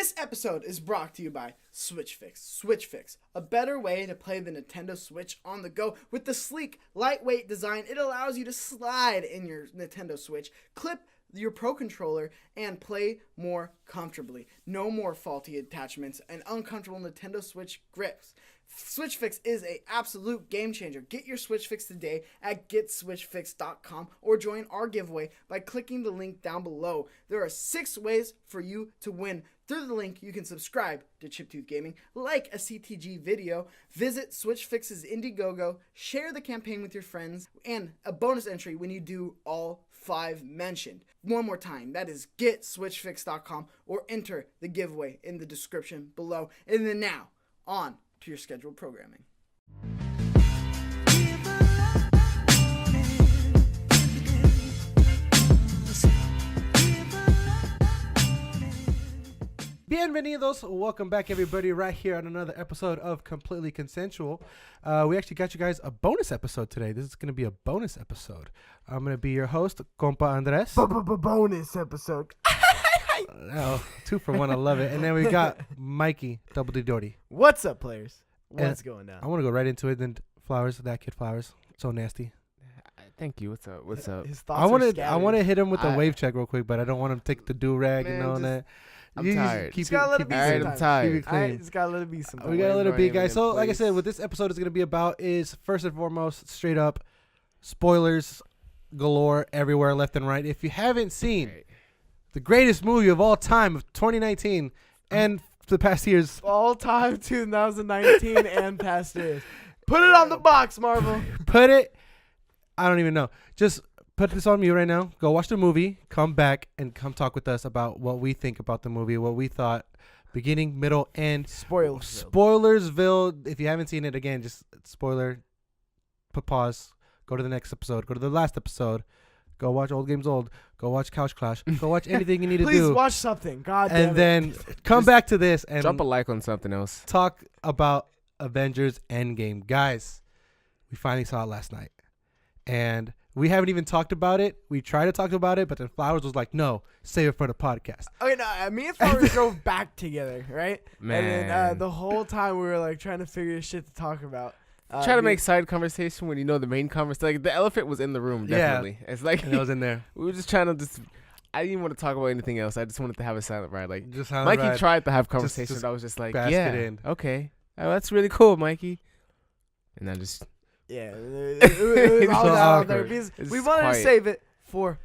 This episode is brought to you by SwitchFix. SwitchFix, a better way to play the Nintendo Switch on the go. With the sleek, lightweight design, it allows you to slide in your Nintendo Switch, clip your Pro Controller, and play more comfortably. No more faulty attachments and uncomfortable Nintendo Switch grips. SwitchFix is an absolute game changer. Get your Switch Fix today at getswitchfix.com or join our giveaway by clicking the link down below. There are 6 ways for you to win. Through the link, you can subscribe to Chiptooth Gaming, like a CTG video, visit Switch Fix's Indiegogo, share the campaign with your friends, and a bonus entry when you do all 5 mentioned. One more time, that is getswitchfix.com or enter the giveaway in the description below. And then now, on to your scheduled programming. Bienvenidos. Welcome back, everybody, right here on another episode of Completely Consensual. We actually got you guys a bonus episode today. This is going to be a bonus episode. I'm going to be your host, Compa Andres. Bonus episode. Oh, 2 for 1. I love it. And then we got Mikey, Double D Doherty. What's up, players? What's going down? I want to go right into it. Then Flowers, that kid Flowers. So nasty. Thank you. What's up? What's up? His thoughts I want to hit him with a I- wave check real quick, but I don't want him to take the do-rag and all that. I'm You just tired. Keep Just gotta let it be All right, I'm sometimes. tired. Keep it clean. Just gotta let it be sometimes. We got a little Right, bit, guys. in So, like I place. said, what this episode is going to be about is, first and foremost, straight up spoilers galore everywhere, left and right. If you haven't seen Right. the greatest movie of all time of 2019 and the past years, all time 2019 and past years. Put it on the box, Marvel. put it, I don't even know. Just put this on mute right now. Go watch the movie. Come back and come talk with us about what we think about the movie, what we thought, beginning, middle, end. Spoilers. Spoilersville. If you haven't seen it, again, just spoiler. Put pause. Go to the next episode. Go to the last episode. Go watch Old Games Old. Go watch Couch Clash. Go watch anything you need to Please do. watch something. God damn And it. then come Just back to this and Drop a like on something else. talk about Avengers Endgame. Guys, we finally saw it last night. And we haven't even talked about it. We tried to talk about it, but then Flowers was like, no, save it for the podcast. Okay, no, me and Flowers drove back together, right? Man. And then the whole time we were like trying to figure shit to talk about. Try to make side conversation when you know the main conversation. Like, the elephant was in the room, Yeah. definitely. It's like And it was in there. we were just trying to just. I didn't want to talk about anything else. I just wanted to have a silent ride. Like, Just how Mikey tried to have conversations. just I was just like, bask yeah, it in. okay, oh, that's really cool, Mikey. And I just Yeah, it was all So out there awkward. because It's we wanted to quiet. save it for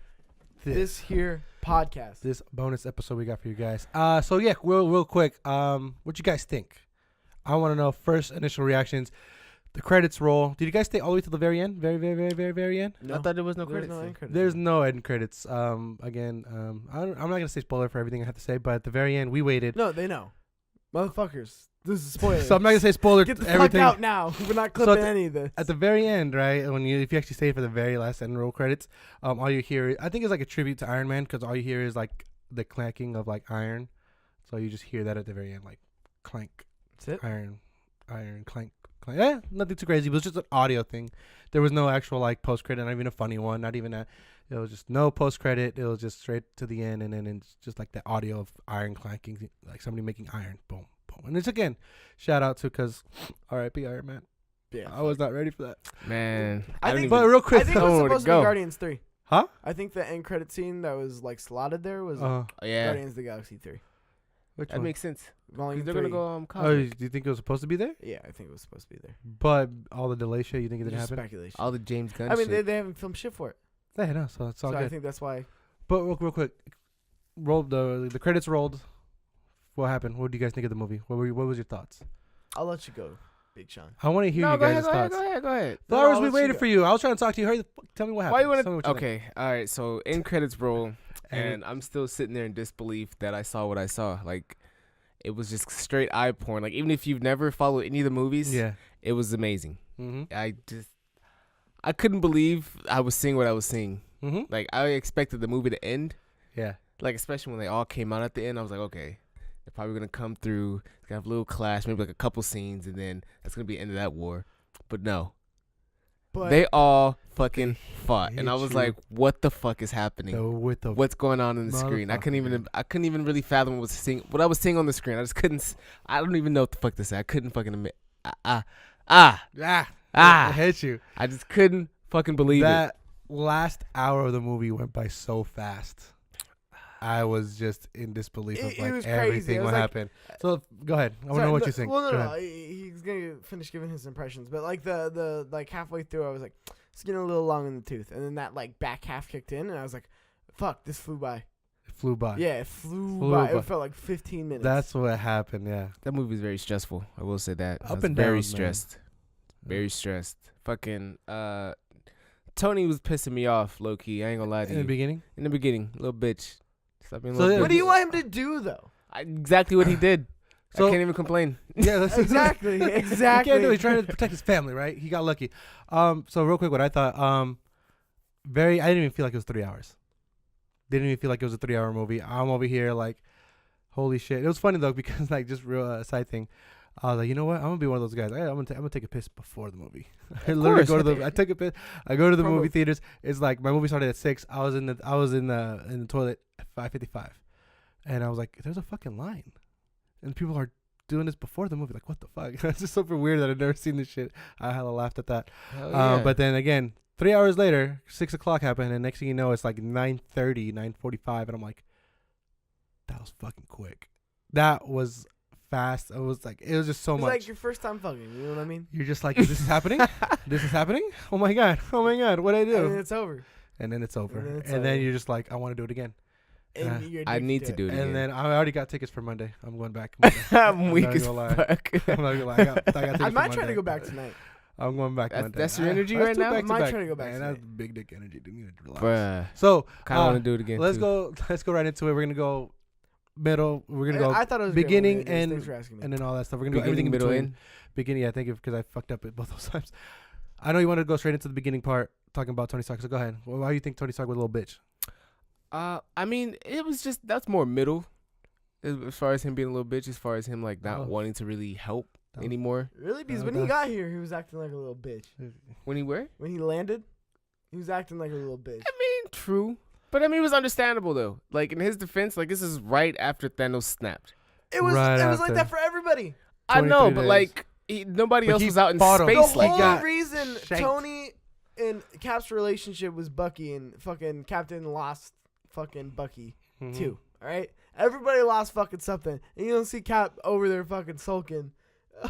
this this here podcast. this bonus episode we got for you guys. So yeah, real quick. What you guys think? I want to know first initial reactions. The credits roll. Did you guys stay all the way to the very end? Very end? I thought there was no There's credits. end credits. There's no end credits. I'm not gonna say spoiler for everything I have to say, but at the very end we waited. No, they know. Motherfuckers. This is spoiler. So I'm not gonna say spoiler. Get the everything. fuck out now. We're not So clipping any of this. At the very end, right? If you actually stay for the very last end roll credits, all you hear, I think it's like a tribute to Iron Man, because all you hear is like the clanking of like iron. So you just hear that at the very end, like clank, That's it? iron, clank. Yeah, nothing too crazy. It was just an audio thing. There was no actual like post credit, not even a funny one, not even that. It was just no post credit. It was just straight to the end, and then it's just like the audio of iron clanking, like somebody making iron. Boom, boom. And it's again, shout out to because R.I.P. Iron Man. Yeah. I was not ready for that. Man, I don't think- even- But real I quick, think it I don't was know where to supposed to be go. Guardians 3. huh? I think the end credit scene that was like slotted there was Oh, yeah, Guardians of the Galaxy 3. Which that one? makes sense. Volume They're 3. gonna go Oh, cosmic. do you think it was supposed to be there? Yeah, I think it was supposed to be there. But all the delay shit, you think it didn't Just happen? speculation. All the James Gunn I mean, shit. they haven't filmed shit for it. Yeah, no. So it's all So good. I think that's why. But real quick, rolled the credits rolled. What happened? What do you guys think of the movie? What was your thoughts? I'll let you go, Big Sean. I want to hear No, you go guys' ahead, thoughts. go ahead. No, Flowers, I'll we let you waited go. for you. I was trying to talk to you. Hurry, tell me what happened. Why you want Tell me to? what you think. Okay, all right. So end credits roll, And and I'm still sitting there in disbelief that I saw what I saw. Like, it was just straight eye porn. Like, even if you've never followed any of the movies, Yeah. it was amazing. Mm-hmm. I couldn't believe I was seeing what I was seeing. Mm-hmm. Like, I expected the movie to end. Yeah. Like, especially when they all came out at the end, I was like, okay, they're probably gonna come through, it's gonna have a little clash, maybe like a couple scenes, and then that's gonna be the end of that war. But no, they all fucking fought, and I was like, "What the fuck is happening? What's going on in the screen?" I couldn't even really fathom what I was seeing on the screen. I just couldn't. I don't even know what the fuck to say. I couldn't fucking admit. I hate you. I just couldn't fucking believe that last hour of the movie went by so fast. I was just in disbelief of like everything what happened. So go ahead. I want to know what you think. Well, no, he's gonna finish giving his impressions, but like the like halfway through, I was like, it's getting a little long in the tooth, and then that like back half kicked in, and I was like, fuck, this flew by. It flew by. Yeah, it flew by. It felt like 15 minutes. That's what happened. Yeah, that movie was very stressful. I will say that. Up and down. Very stressed. Very stressed. Fucking Tony was pissing me off, low key. I ain't gonna lie to you. In the beginning, little bitch. Stop being little bitch. What do you want him to do though? Exactly what he did. So, I can't even complain. Yeah, that's exactly. He can't do it. He's trying to protect his family, right? He got lucky. So real quick, what I thought, I didn't even feel like it was 3 hours. Didn't even feel like it was a 3 hour movie. I'm over here like, holy shit. It was funny though because like just real side thing. I was like, you know what? I'm gonna be one of those guys. I'm gonna take a piss before the movie. I literally go to the. I take a piss. I go to the movie theaters. It's like my movie started at 6. I was in the toilet at 5:55, and I was like, there's a fucking line, and people are doing this before the movie. Like, what the fuck? It's just super weird that I've never seen this shit. I hella laughed at that. But then again, 3 hours later, 6 o'clock happened, and next thing you know, it's like 9:30, 9:45, and I'm like, that was fucking quick. That was fast. It was just so much. It's like your first time fucking. You know what I mean? You're just like, this is happening. This is happening. Oh my god. What I do? And then it's over. And then you're just like, I want to do it again. I need to do it again. And then I already got tickets for Monday. I'm going back. I'm weak as fuck. I'm not gonna lie. I got tickets I might for try to Monday. go back tonight. I'm going back Monday. That's your energy right now? I might try to go back tonight. That's big dick energy. Dude, you need to relax. Bruh. So kind of want to do it again. Let's go right into it. We're gonna go middle. We're gonna go. I thought it was beginning and then all that stuff. We're gonna go everything in middle, between. Beginning. I think because I fucked up at both those times. I know you wanted to go straight into the beginning part, talking about Tony Stark. So go ahead. Why do you think Tony Stark was a little bitch? I mean, it was just that's more middle, as far as him being a little bitch, as far as him like not wanting to really help anymore. Really? Because when he got here, he was acting like a little bitch. When he where? When he landed, he was acting like a little bitch. I mean, true. But I mean, it was understandable though. Like in his defense, like this is right after Thanos snapped. It was like that for everybody. I know, but like nobody else was out in space. The whole reason Tony and Cap's relationship was Bucky and fucking Captain lost fucking Bucky too. All right, everybody lost fucking something, and you don't see Cap over there fucking sulking. I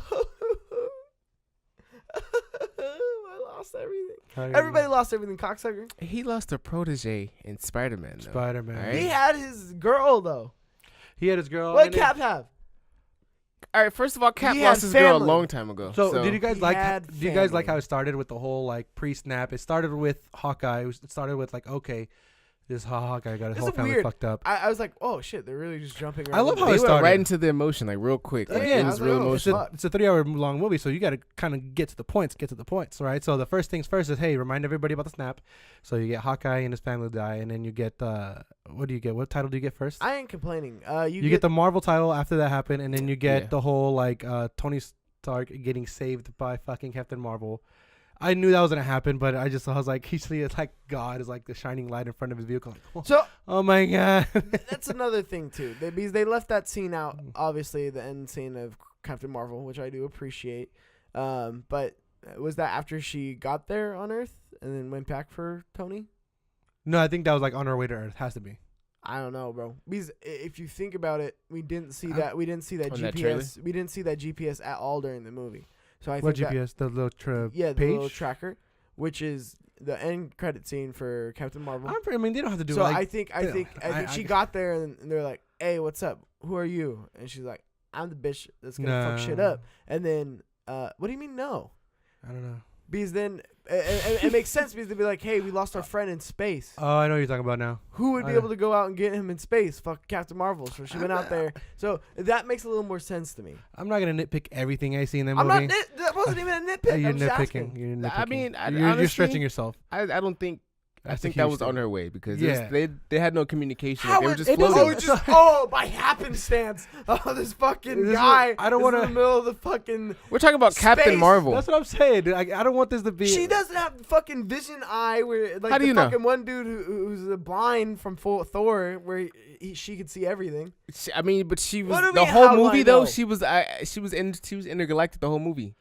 lost everything. Everybody lost everything, cocksucker. He lost a protege in Spider-Man. Right? He had his girl though. He had his girl. What did Cap have? All right, first of all, Cap lost his girl a long time ago. So did you guys like? Do you guys like how it started with the whole like pre-snap? It started with Hawkeye. It started with like, okay, this Hawkeye got his whole family fucked up. I was like, oh shit, they're really just jumping around. I love how they it started went right into the emotion like real quick. Like, yeah, it was real emotional. It's a 3 hour long movie, so you got to kind of get to the points, right? So the first things first is, hey, remind everybody about the snap. So you get Hawkeye and his family die, and then you get what do you get? What title do you get first? I ain't complaining. You get the Marvel title after that happened, and then you get the whole like Tony Stark getting saved by fucking Captain Marvel. I knew that was gonna happen, but I was like, he's like God is like the shining light in front of his vehicle. Like, oh my god. That's another thing too, because they left that scene out. Obviously, the end scene of Captain Marvel, which I do appreciate. But was that after she got there on Earth and then went back for Tony? No, I think that was like on her way to Earth. Has to be. I don't know, bro. Because if you think about it, we didn't see that. We didn't see that GPS. We didn't see that GPS at all during the movie. So I think GPS? The little the little tracker, which is the end credit scene for Captain Marvel. I mean, they don't have to do. So I think she got there and they're like, "Hey, what's up? Who are you?" And she's like, "I'm the bitch that's gonna fuck shit up." And then, what do you mean no? I don't know. Because then it makes sense because they'd be like, hey, we lost our friend in space. Oh, I know what you're talking about now. Who would be able to go out and get him in space? Fuck Captain Marvel. So she went out there. So that makes a little more sense to me. I'm not going to nitpick everything I see in that movie. I'm not that wasn't even a nitpick. You're nitpicking. You're nitpicking. I mean, you're stretching yourself. I don't think I think that was on her way because they had no communication. How they were just floating. By happenstance. Oh, this fucking guy. I don't want to. In the middle of the fucking. We're talking about space. Captain Marvel. That's what I'm saying. Dude. I don't want this to be. She doesn't have fucking vision eye where like How do the you know? fucking one dude who's blind from Thor where she could see everything. I mean, but she was What do you the mean, whole how do I movie though. know? She was intergalactic the whole movie.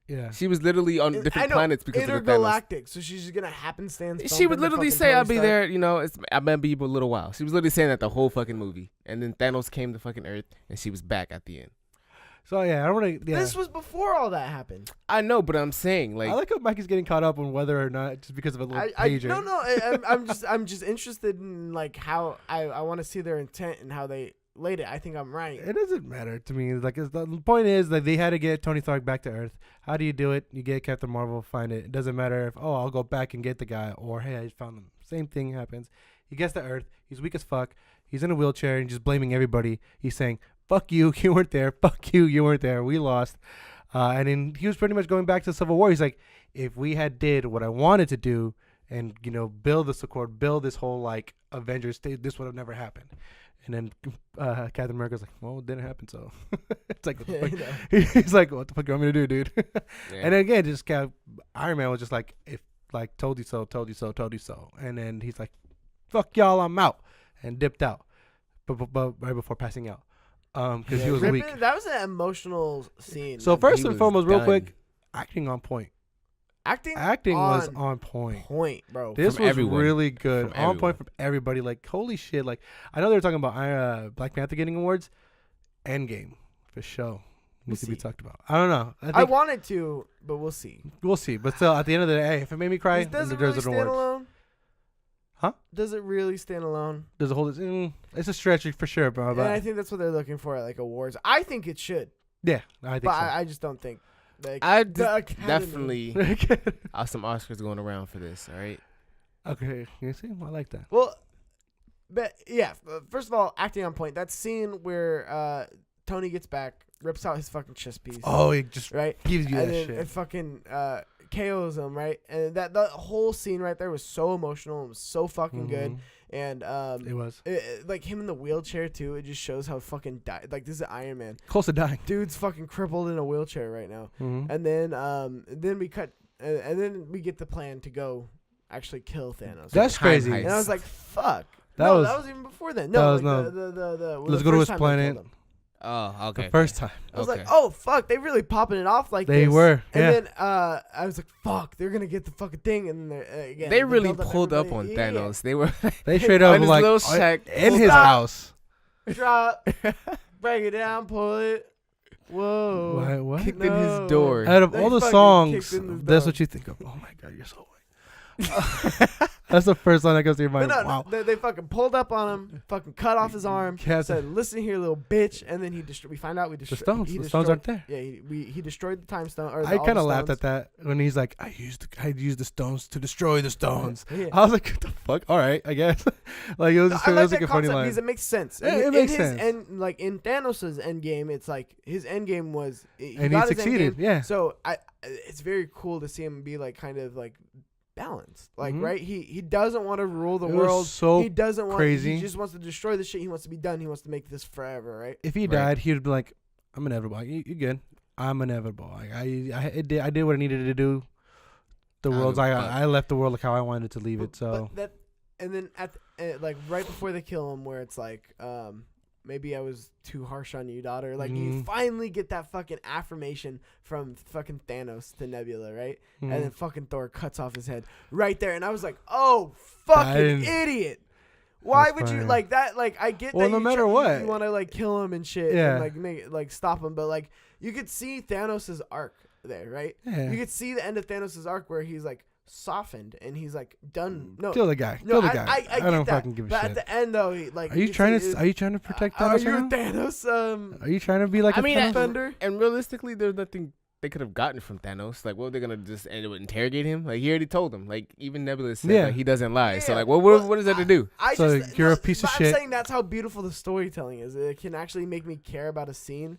Yeah. She was literally on different planets because of the Thanos. Intergalactic, so she's just gonna happenstance. She would literally say, "I'll be Stark. there." You know, I'm gonna be a little while. She was literally saying that the whole fucking movie, and then Thanos came to fucking Earth, and she was back at the end. So yeah, I don't want to. Yeah. This was before all that happened. I know, but I'm saying I like how Mikey's getting caught up on whether or not just because of a little pager. I'm just interested in like how I want to see their intent and how they laid it. I think I'm right. It doesn't matter to me. Like the point is that they had to get Tony Stark back to Earth. How do you do it? You get Captain Marvel, find it. It doesn't matter if I'll go back and get the guy or hey, I just found him. Same thing happens. He gets to Earth. He's weak as fuck. He's in a wheelchair and just blaming everybody. He's saying, "Fuck you, you weren't there. Fuck you, you weren't there. We lost." And then he was pretty much going back to Civil War. He's like, if we had did what I wanted to do and build this Accord, build this whole like Avengers, this would have never happened. And then Captain America's like, well, it didn't happen, so. It's like, what the fuck? He's like, what the fuck do you want me to do, dude? Yeah. And then again, just Iron Man was just like, if like told you so. And then he's like, fuck y'all, I'm out. And dipped out. But right before passing out. Because he was weak. That was an emotional scene. So first and foremost, real quick, acting on point. Acting was on point. Bro. This from was everyone. really good. From On everyone. point from everybody. Like, holy shit. Like, I know they were talking about Black Panther getting awards. Endgame, for sure. Needs to be talked about. I don't know. I wanted to, but we'll see. We'll see. But still, at the end of the day, if it made me cry, Does it there's really an stand award. alone? Huh? Does it really stand alone? There's a whole. It's a stretch for sure, bro. And I think that's what they're looking for at like awards. I think it should. Yeah, I think But so. I just don't think. Like, I the Academy- definitely some Oscars going around for this. All right. Okay, you see, I like that. Well, but yeah. First of all, acting on point. That scene where Tony gets back, rips out his fucking chest piece. Oh, it just right. gives you and that then shit. it fucking KOs him, right? And that the whole scene right there was so emotional. It was so fucking good. And it was like him in the wheelchair too. It just shows how fucking like this is Iron Man. Close to dying. Dude's fucking crippled in a wheelchair right now. And then we cut, and then we get the plan to go actually kill Thanos. That's crazy. And I was like, fuck. That was even before then. No, let's go to his planet. Oh, okay. The first time. I was like, oh fuck, they really popping it off like they this. were. And yeah. then I was like, fuck, they're gonna get the fucking thing. And then again, they really built pulled up on everybody. Thanos. They were They straight up his like little shack. in his house. Drop, break it down, pull it. Whoa. What? Kicked in his door. Out of They all the fucking songs, kicked in his that's door. what you think of. Oh my god, you're so white. That's the first line that goes to your mind. But no, Wow. they fucking pulled up on him, fucking cut off his arm, Captain. said, "Listen here, little bitch," and then we find out we The destroyed stones. The stones aren't there. Yeah, he destroyed the time stone. Or I kind of laughed at that when he's like, I used the stones to destroy the stones. Yeah. I was like, what the fuck? All right, I guess. Like it was just, I it like was like that a funny concept line. because it makes sense. Yeah, In it makes his sense. And like in Thanos' endgame, it's like his endgame was And he got his succeeded, endgame. yeah. So it's very cool to see him be like kind of like balanced, like Mhm. right. He doesn't want to rule the It was world. so he doesn't want. crazy. He just wants to destroy the shit. He wants to be done. He wants to make this forever, right? If he died, he would be like, I'm inevitable. Like, you good? I'm inevitable. Like, I did what I needed to do. The world's I left the world like how I wanted to leave it. So But that, and then like right before they kill him, where it's like, maybe I was too harsh on you, daughter. Like you finally get that fucking affirmation from fucking Thanos to Nebula, right? And then fucking Thor cuts off his head right there, and I was like, oh fucking idiot. Why would you like that? Like I get Well, that no matter what. you want to like kill him and shit, Yeah. and like make like stop him, but like you could see Thanos' arc there, right? Yeah. You could see the end of Thanos' arc where he's like softened and he's like done. No, kill the guy. no, Kill the guy. I I get don't that. fucking give a But shit. at the end though, he, like Are you trying to protect Thanos? Are you right now? Thanos? Are you trying to be like I a mean, Thanos? Defender? And realistically, there's nothing they could have gotten from Thanos. Like, what were they gonna just end up interrogate him? Like, he already told them. Like, even Nebula said that he doesn't lie. So, Yeah. like, what is that to do? So you're a piece of but shit. I'm saying that's how beautiful the storytelling is. It can actually make me care about a scene.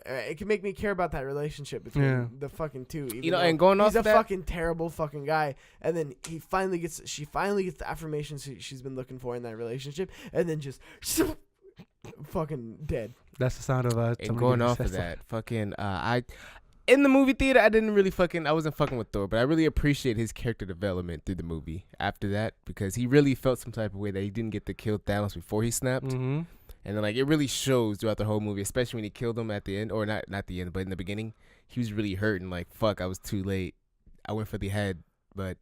it can make me care about that relationship between the fucking two. You know, and going off he's a that, fucking terrible fucking guy, and then she finally gets the affirmation she's been looking for in that relationship, and then just fucking dead. That's the sound of and going off of that, fucking in the movie theater, I wasn't fucking with Thor, but I really appreciate his character development through the movie after that, because he really felt some type of way that he didn't get to kill Thanos before he snapped. Mm-hmm. And then, like, it really shows throughout the whole movie, especially when he killed him at the end, or not the end, but in the beginning, he was really hurt and like, fuck, I was too late. I went for the head, but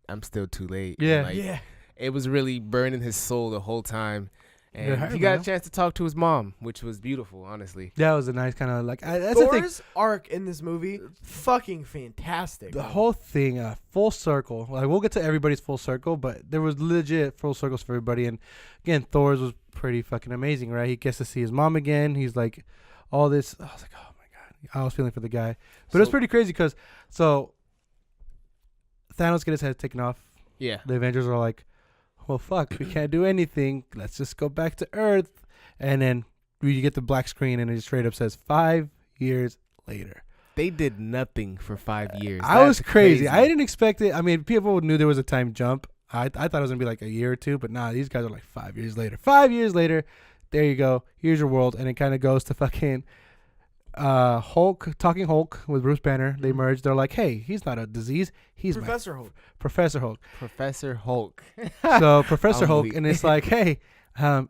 I'm still too late. Yeah. And, like, it was really burning his soul the whole time. And he got got a chance to talk to his mom, which was beautiful, honestly. That was a nice kind of like. That's Thor's arc in this movie, fucking fantastic. The whole thing, full circle. Like, we'll get to everybody's full circle, but there was legit full circles for everybody. And again, Thor's was pretty fucking amazing, right? He gets to see his mom again. He's like, all this. I was like, oh my god, I was feeling for the guy, but it was pretty crazy because Thanos get his head taken off. Yeah. The Avengers are like, well, fuck, we can't do anything. Let's just go back to Earth. And then you get the black screen and it straight up says 5 years later. They did nothing for 5 years. I was crazy. I didn't expect it. I mean, people knew there was a time jump. I thought it was going to be like a year or two, but nah, these guys are like 5 years later. 5 years later, there you go. Here's your world. And it kind of goes to fucking Talking Hulk with Bruce Banner. They merged. They're like, hey, he's not a disease. He's Professor Hulk. Professor Hulk. Professor Hulk. So Professor Hulk, and it's like, hey,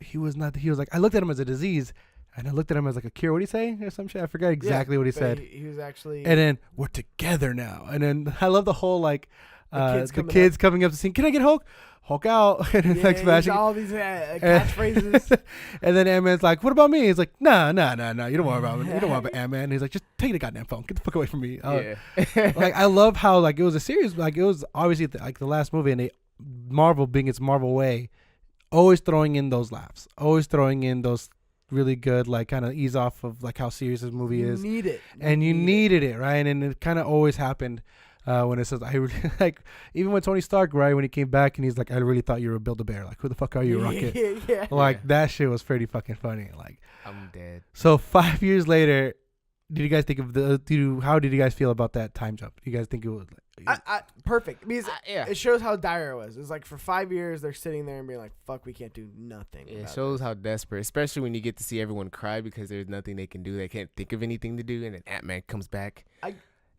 he was like, I looked at him as a disease, and I looked at him as like a cure. What did he say or some shit? I forgot exactly what he said. He was actually. And then we're together now. And then I love the whole like the kids coming up to sing, can I get Hulk? Hulk out. And it's like smashing all these catchphrases. And then Ant-Man's like, what about me? He's like, nah. You don't worry about me. You don't worry about Ant-Man. And he's like, just take the goddamn phone. Get the fuck away from me. Like, I love how like it was a series. Like, it was obviously like the last movie, and Marvel being its Marvel way, always throwing in those laughs, always throwing in those really good, like, kind of ease off of like how serious this movie is. You need it. And you needed it, right? And it kind of always happened. When it says, I really, like, even when Tony Stark, right, when he came back and he's like, I really thought you were Build-A-Bear. Like, who the fuck are you, Rocket? Like, that shit was pretty fucking funny. Like, I'm dead. So 5 years later, did you guys think of how did you guys feel about that time jump? Do you guys think it was perfect? Because it shows how dire it was. It's like for 5 years, they're sitting there and being like, fuck, we can't do nothing. It shows how desperate, especially when you get to see everyone cry because there's nothing they can do. They can't think of anything to do, and then Ant-Man comes back.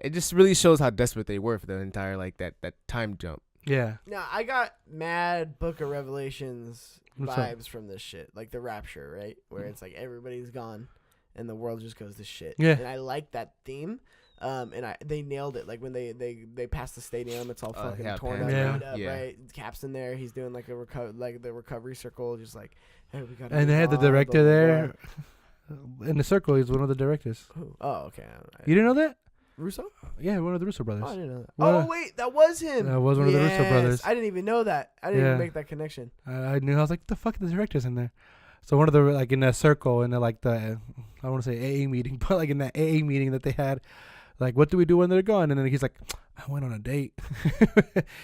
It just really shows how desperate they were for the entire, like, that time jump. Yeah. Now, I got mad Book of Revelations vibes from this shit. Like the Rapture, right? Where it's like everybody's gone and the world just goes to shit. Yeah. And I like that theme. And they nailed it. Like when they pass the stadium, it's all fucking torn up, right? Cap's in there. He's doing like the recovery circle, just like, hey, we got. And they had the director there. In the circle, he's one of the directors. Oh, okay. You didn't know that? Russo? Yeah, one of the Russo brothers. Oh, I didn't know that. Wait, that was him. That was one of the Russo brothers. I didn't even know that. I didn't even make that connection. I knew. I was like, the fuck, the director's in there. So one of the, like, in that circle, in the, like, the, I don't want to say AA meeting, but like in that AA meeting that they had, like, what do we do when they're gone? And then he's like, I went on a date.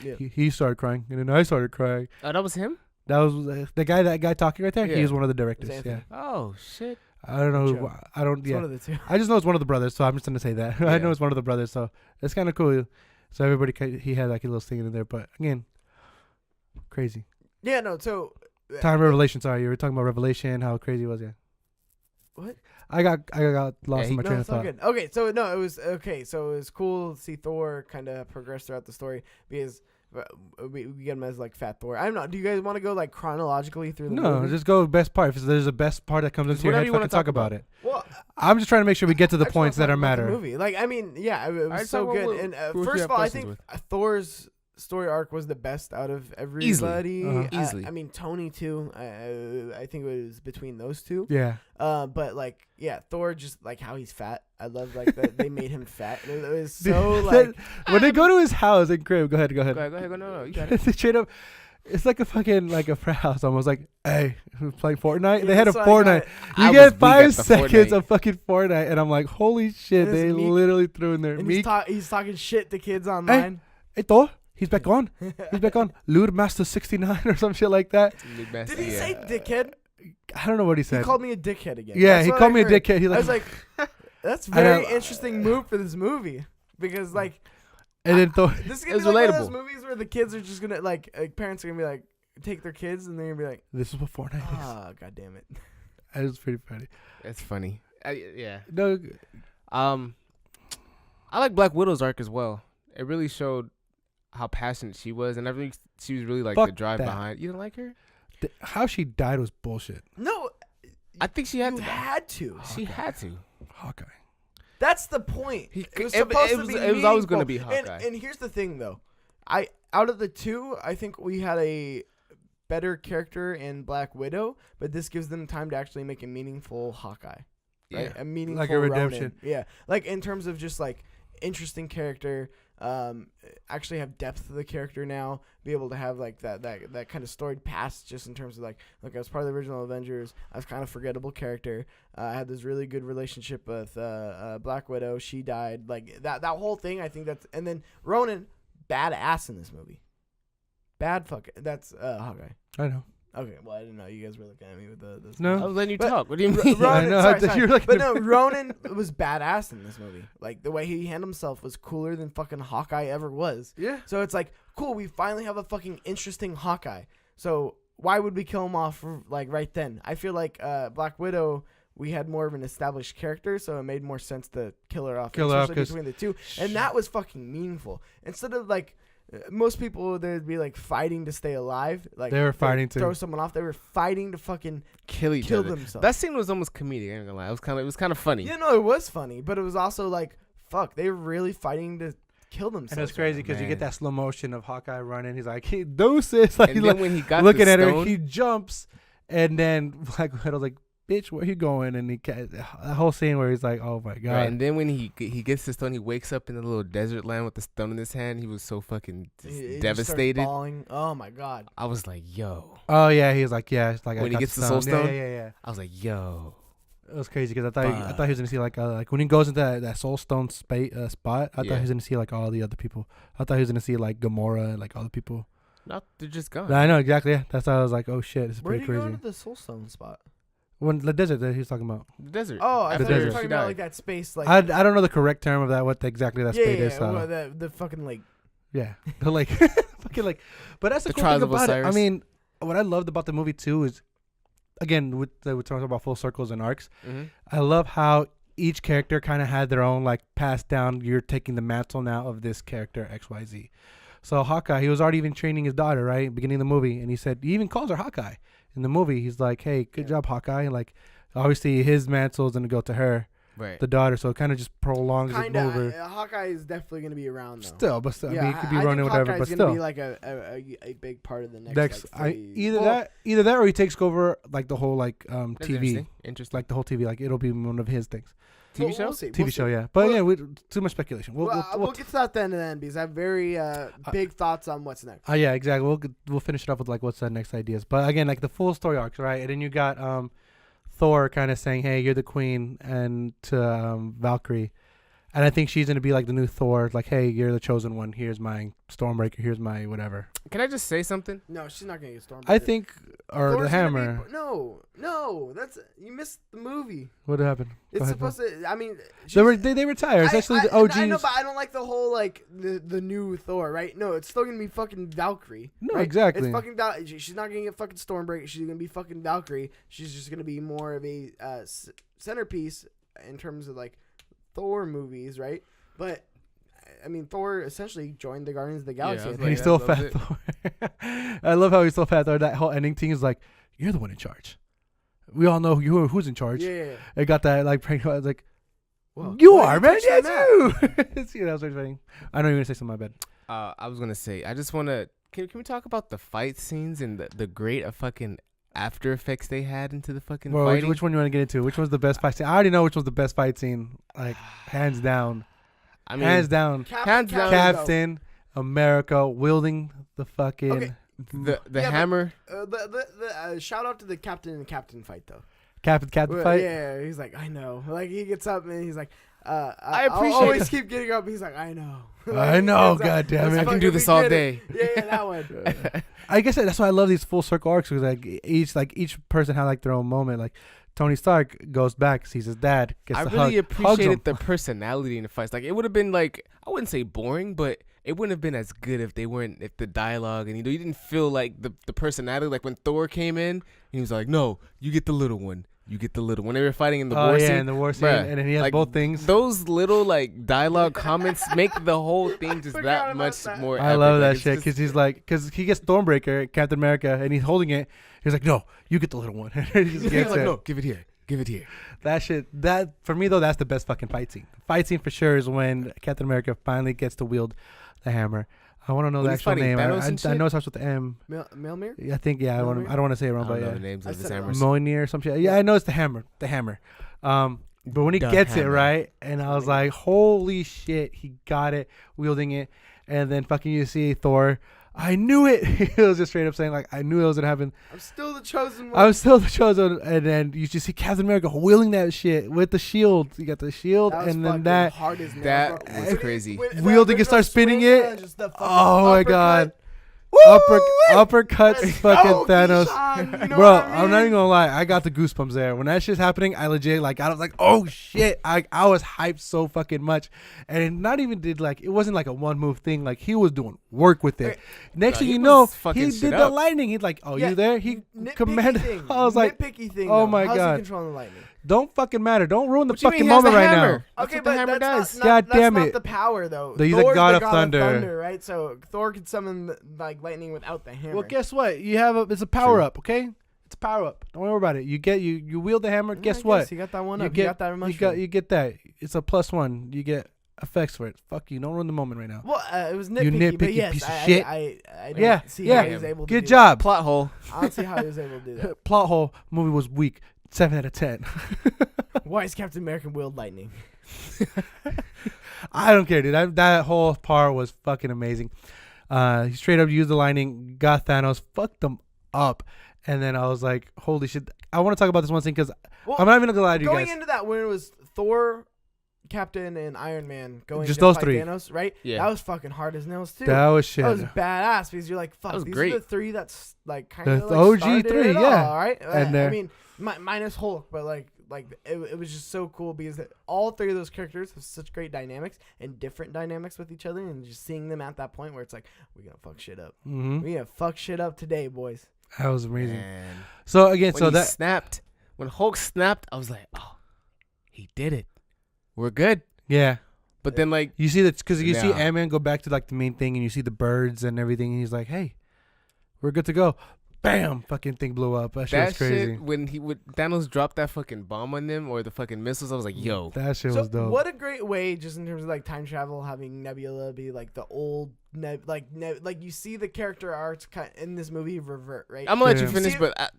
He started crying, and then I started crying. Oh, that was him? That was that guy talking right there. Yeah. He was one of the directors. Yeah. Oh shit. I don't know. Who, I don't. It's yeah. one of the two. I just know it's one of the brothers, so I'm just gonna say that. I know it's one of the brothers, so it's kind of cool. So everybody, he had like a little thing in there, but again, crazy. Yeah. No. So. Time Revelation. Sorry, you were talking about Revelation. How crazy it was? Yeah. What? I got lost in my train of thought. Good. Okay. So no, it was okay. So it was cool to see Thor kind of progress throughout the story because. We get him as like Fat Thor. I'm not. Do you guys want to go like chronologically through the movie? Just go best part. If there's a best part that comes into your head, fucking talk about it. Well, I'm just trying to make sure we get to the points that are matter. Movie. Like, I mean, yeah, it was so good. And first of all, I think Thor's story arc was the best out of everybody. Easily. I mean, Tony too. I think it was between those two. Yeah. But like, yeah, Thor just like how he's fat. I love like that they made him fat. And it was so like when they go to his house and crib. Go ahead. Go, no, you got it. Straight up. It's like a fucking like a frat house almost. Like, hey, playing Fortnite. Yeah, they had a Fortnite. You get 5 seconds of fucking Fortnite, and I'm like, holy shit! They literally threw in there. He's talking shit to kids online. Hey, Thor. He's back on. He's back on. Lure Master 69 or some shit like that. Did he say dickhead? I don't know what he said. He called me a dickhead again. Yeah, he called me a dickhead. I was like, That's very interesting move for this movie because like, and then this is gonna be like one of those movies where the kids are just gonna like parents are gonna be like take their kids and they're gonna be like, this is what Fortnite is. Oh god damn it. That was pretty funny. It's funny. Yeah. No. I like Black Widow's arc as well. It really showed how passionate she was, and everything. She was really like the drive behind. You didn't like her? How she died was bullshit. No, I think she had to. Had to. She had to. Hawkeye. That's the point. It was always going to be Hawkeye. And here's the thing, though. Out of the two, I think we had a better character in Black Widow, but this gives them time to actually make a meaningful Hawkeye. Right? Yeah. A meaningful like a redemption. Ronin. Yeah. Like in terms of just like interesting character, actually have depth to the character now, be able to have like that kind of storied past just in terms of like I was part of the original Avengers. I was kind of forgettable character. I had this really good relationship with Black Widow. She died. Like that whole thing, I think that's, and then Ronin, badass in this movie. That's Hawkeye. I know. Okay, well I didn't know you guys were looking at me with this. I was letting you talk. What do you mean? Ronin, I know. sorry. But no, Ronin was badass in this movie. Like the way he handled himself was cooler than fucking Hawkeye ever was. Yeah. So it's like, cool, we finally have a fucking interesting Hawkeye. So why would we kill him off like right then? I feel like Black Widow, we had more of an established character, so it made more sense to kill her off. Between the two, and that was fucking meaningful. Instead of like. Most people, they'd be like fighting to stay alive. Like they were fighting to throw someone off. They were fighting to fucking kill themselves. That scene was almost comedic. I ain't gonna lie. It was kind of funny. Yeah, no, it was funny, but it was also like, fuck, they were really fighting to kill themselves. And it's crazy because you get that slow motion of Hawkeye running. He's like, "Hey, deuces!" Like, and then when he got looking at stone, her, he jumps, and then Black Widow's like, "Bitch, where you going?" And that whole scene where he's like, "Oh my god!" Right, and then when he gets the stone, he wakes up in the little desert land with the stone in his hand. He was so fucking devastated. Just bawling. Oh my god! I was like, "Yo!" Oh yeah, he was like, "Yeah." It's like when he gets the soul stone. Yeah. I was like, "Yo!" It was crazy because I thought he was gonna see like when he goes into that soul stone spot. I thought he was gonna see like all the other people. I thought he was gonna see like Gamora and like all the people. No, they're just gone. I know exactly. Yeah, that's why I was like, "Oh shit, it's pretty crazy." Where do you go to the soul stone spot? When the desert that he was talking about. The desert. Oh, I thought you were talking about died. like that space. Like I don't know the correct term of that. What exactly that space is. So. Well, the fucking lake. Yeah, the lake, fucking lake. But that's the cool thing about it. I mean, what I loved about the movie too is, again, we're talking about full circles and arcs. Mm-hmm. I love how each character kind of had their own like passed down. You're taking the mantle now of this character XYZ. So Hawkeye, he was already even training his daughter, right, beginning of the movie, and he even calls her Hawkeye in the movie. He's like, "Hey, good job, Hawkeye." And like, obviously, his mantle is gonna go to her. Right. The daughter, so it kind of just prolongs it over. Hawkeye is definitely going to be around though. Still, I mean, it could be running whatever, Hawkeye's but gonna still. be like a big part of the next. Either that, or he takes over like the whole like TV, interesting, like the whole TV, like it'll be one of his things. TV show, TV show, yeah. But too much speculation. We'll get to that then because I have very big thoughts on what's next. Yeah, exactly. We'll finish it up with like what's the next ideas. But again, like the full story arcs, right? And then you got Thor kind of saying, "Hey, you're the queen," and to Valkyrie, and I think she's gonna be like the new Thor, like, "Hey, you're the chosen one. Here's my Stormbreaker. Here's my whatever." Can I just say something? No, she's not gonna get Stormbreaker. I think, or Thor's the hammer. No, that's you missed the movie. What happened? It's supposed to. I mean, they retire. It's actually the OGs. I know, but I don't like the whole like the new Thor, right? No, it's still gonna be fucking Valkyrie. No, right? exactly. It's fucking she's not gonna get fucking Stormbreaker. She's gonna be fucking Valkyrie. She's just gonna be more of a centerpiece in terms of like Thor movies, right? But I mean, Thor essentially joined the Guardians of the Galaxy. Yeah, he's still fat Thor. I love how he's still fat Thor. That whole ending thing is like, you're the one in charge. We all know who's in charge. Yeah. It got that like prank. I was like, well, you are, man. Yeah, you. See, that was very funny. I know you're gonna say something. My bad. I was gonna say. I just wanna. Can we talk about the fight scenes and the great fucking after effects they had into the fucking fighting? Which one you want to get into? Which one's the best fight scene? I already know which one's the best fight scene. Like hands down. I mean, hands down. Captain America wielding the fucking. Okay. The hammer. The shout out to the captain fight though. Captain fight. Yeah, he's like, I know. Like he gets up and he's like, I appreciate. I'll always keep getting up. He's like, I know. Like, I know. God damn it! I can do this all day. Yeah, that one. I guess that's why I love these full circle arcs because like each person had like their own moment. Like Tony Stark goes back, sees his dad, gets I the really hug, hugs him. appreciated the personality in the fights. Like it would have been like, I wouldn't say boring, but it wouldn't have been as good if the dialogue and you didn't feel like the personality. Like when Thor came in, he was like, "No, you get the little one. You get the little." When they were fighting in the war scene, in the war scene, and then he has like, both things. Those little like dialogue comments make the whole thing just that much more. I love that shit because he's like, because he gets Stormbreaker, Captain America, and he's holding it. He's like, "No, you get the little one." He just gets like, it. "No, give it here. Give it here." That shit. That for me though, that's the best fucking fight scene. Fight scene for sure is when Captain America finally gets to wield the hammer. I want to know the actual name. I know it starts with the M. Mjolnir? I think I don't want to say it wrong, I but don't know yeah, the names of his hammers. Mjolnir or some shit. Yeah, I know it's the hammer. The hammer. But when he gets it right, and I was like, holy shit, he got it, wielding it, and then fucking you see Thor. I knew it. He was just straight up saying like, I knew it was gonna happen. I'm still the chosen one. I'm still the chosen, and then you just see Captain America wielding that shit with the shield. You got the shield, and then that hard as that was crazy. Wielding it, start spinning it. Oh my god. Woo! Uppercuts fucking Thanos. You know Bro, what I mean? I'm not even gonna lie. I got the goosebumps there. When that shit's happening, I legit I was like, oh shit. I was hyped so fucking much. And it not even did it wasn't like a one move thing. Like he was doing work with it. Next thing you know, he did the lightning. He's like, oh, you there? He commanded. I was like, nitpicky thing, oh my How's god. he controlling the lightning? Don't fucking matter. Don't ruin the What you fucking mean he has moment the right hammer? now. Okay, That's what the but hammer that's does. not, God that's damn not it. the power though. He's a Thor's god the of thunder. right? So Thor could summon like lightning without the hammer. Well, guess what? You have it's a power up, okay? It's a power up. Don't worry about it. You wield the hammer. Yeah, Guess I what? guess. You got that one You up. get You got that mushroom. you get that. It's a +1. You get effects for it. Fuck you. Don't ruin the moment right now. Well, it was nitpicky, You but nitpicky yes, piece of I, shit. I don't Yeah, see yeah. how he was able to Good do job. Plot hole. That. I don't see how he was able to do that. Plot hole. Movie was weak. 7 out of 10. Why is Captain America wield lightning? I don't care, dude. That whole part was fucking amazing. He straight up used the lightning, got Thanos, fucked them up, and then I was like, holy shit. I want to talk about this one thing because I'm not even gonna lie to you guys. Going into that when it was Thor, Captain, and Iron Man going Just to those fight three. Thanos, right? Yeah. That was fucking hard as nails too. That was shit. That was badass because you're like, fuck, was these great. are the three that's like kind The of like OG started three, it yeah. all, right? And I mean, minus Hulk, but like it was just so cool because all three of those characters have such great dynamics and different dynamics with each other, and just seeing them at that point where it's like, we're gonna fuck shit up. Mm-hmm. We're gonna fuck shit up today, boys. That was amazing. Man. So again, When so he that snapped, when Hulk snapped, I was like, oh, he did it. We're good. yeah. But then like, You see that because you see Yeah. Ant-Man go back to like the main thing, and you see the birds and everything, and he's like, "Hey, we're good to go." Bam! Fucking thing blew up. That shit that was crazy. shit, when Thanos dropped that fucking bomb on them or the fucking missiles, I was like, yo. That shit So was dope. what a great way, just in terms of like time travel, having Nebula be like the old like you see the character arcs in this movie revert, right? I'm gonna let you Yeah. finish, See- but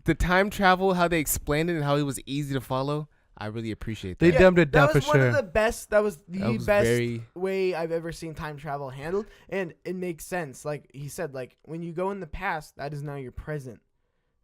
the time travel, how they explained it and how it was easy to follow, I really appreciate that. They dumbed it down that for was one sure. of the best. That was the That was best very- way I've ever seen time travel handled, and it makes sense. Like he said, like when you go in the past, that is now your present,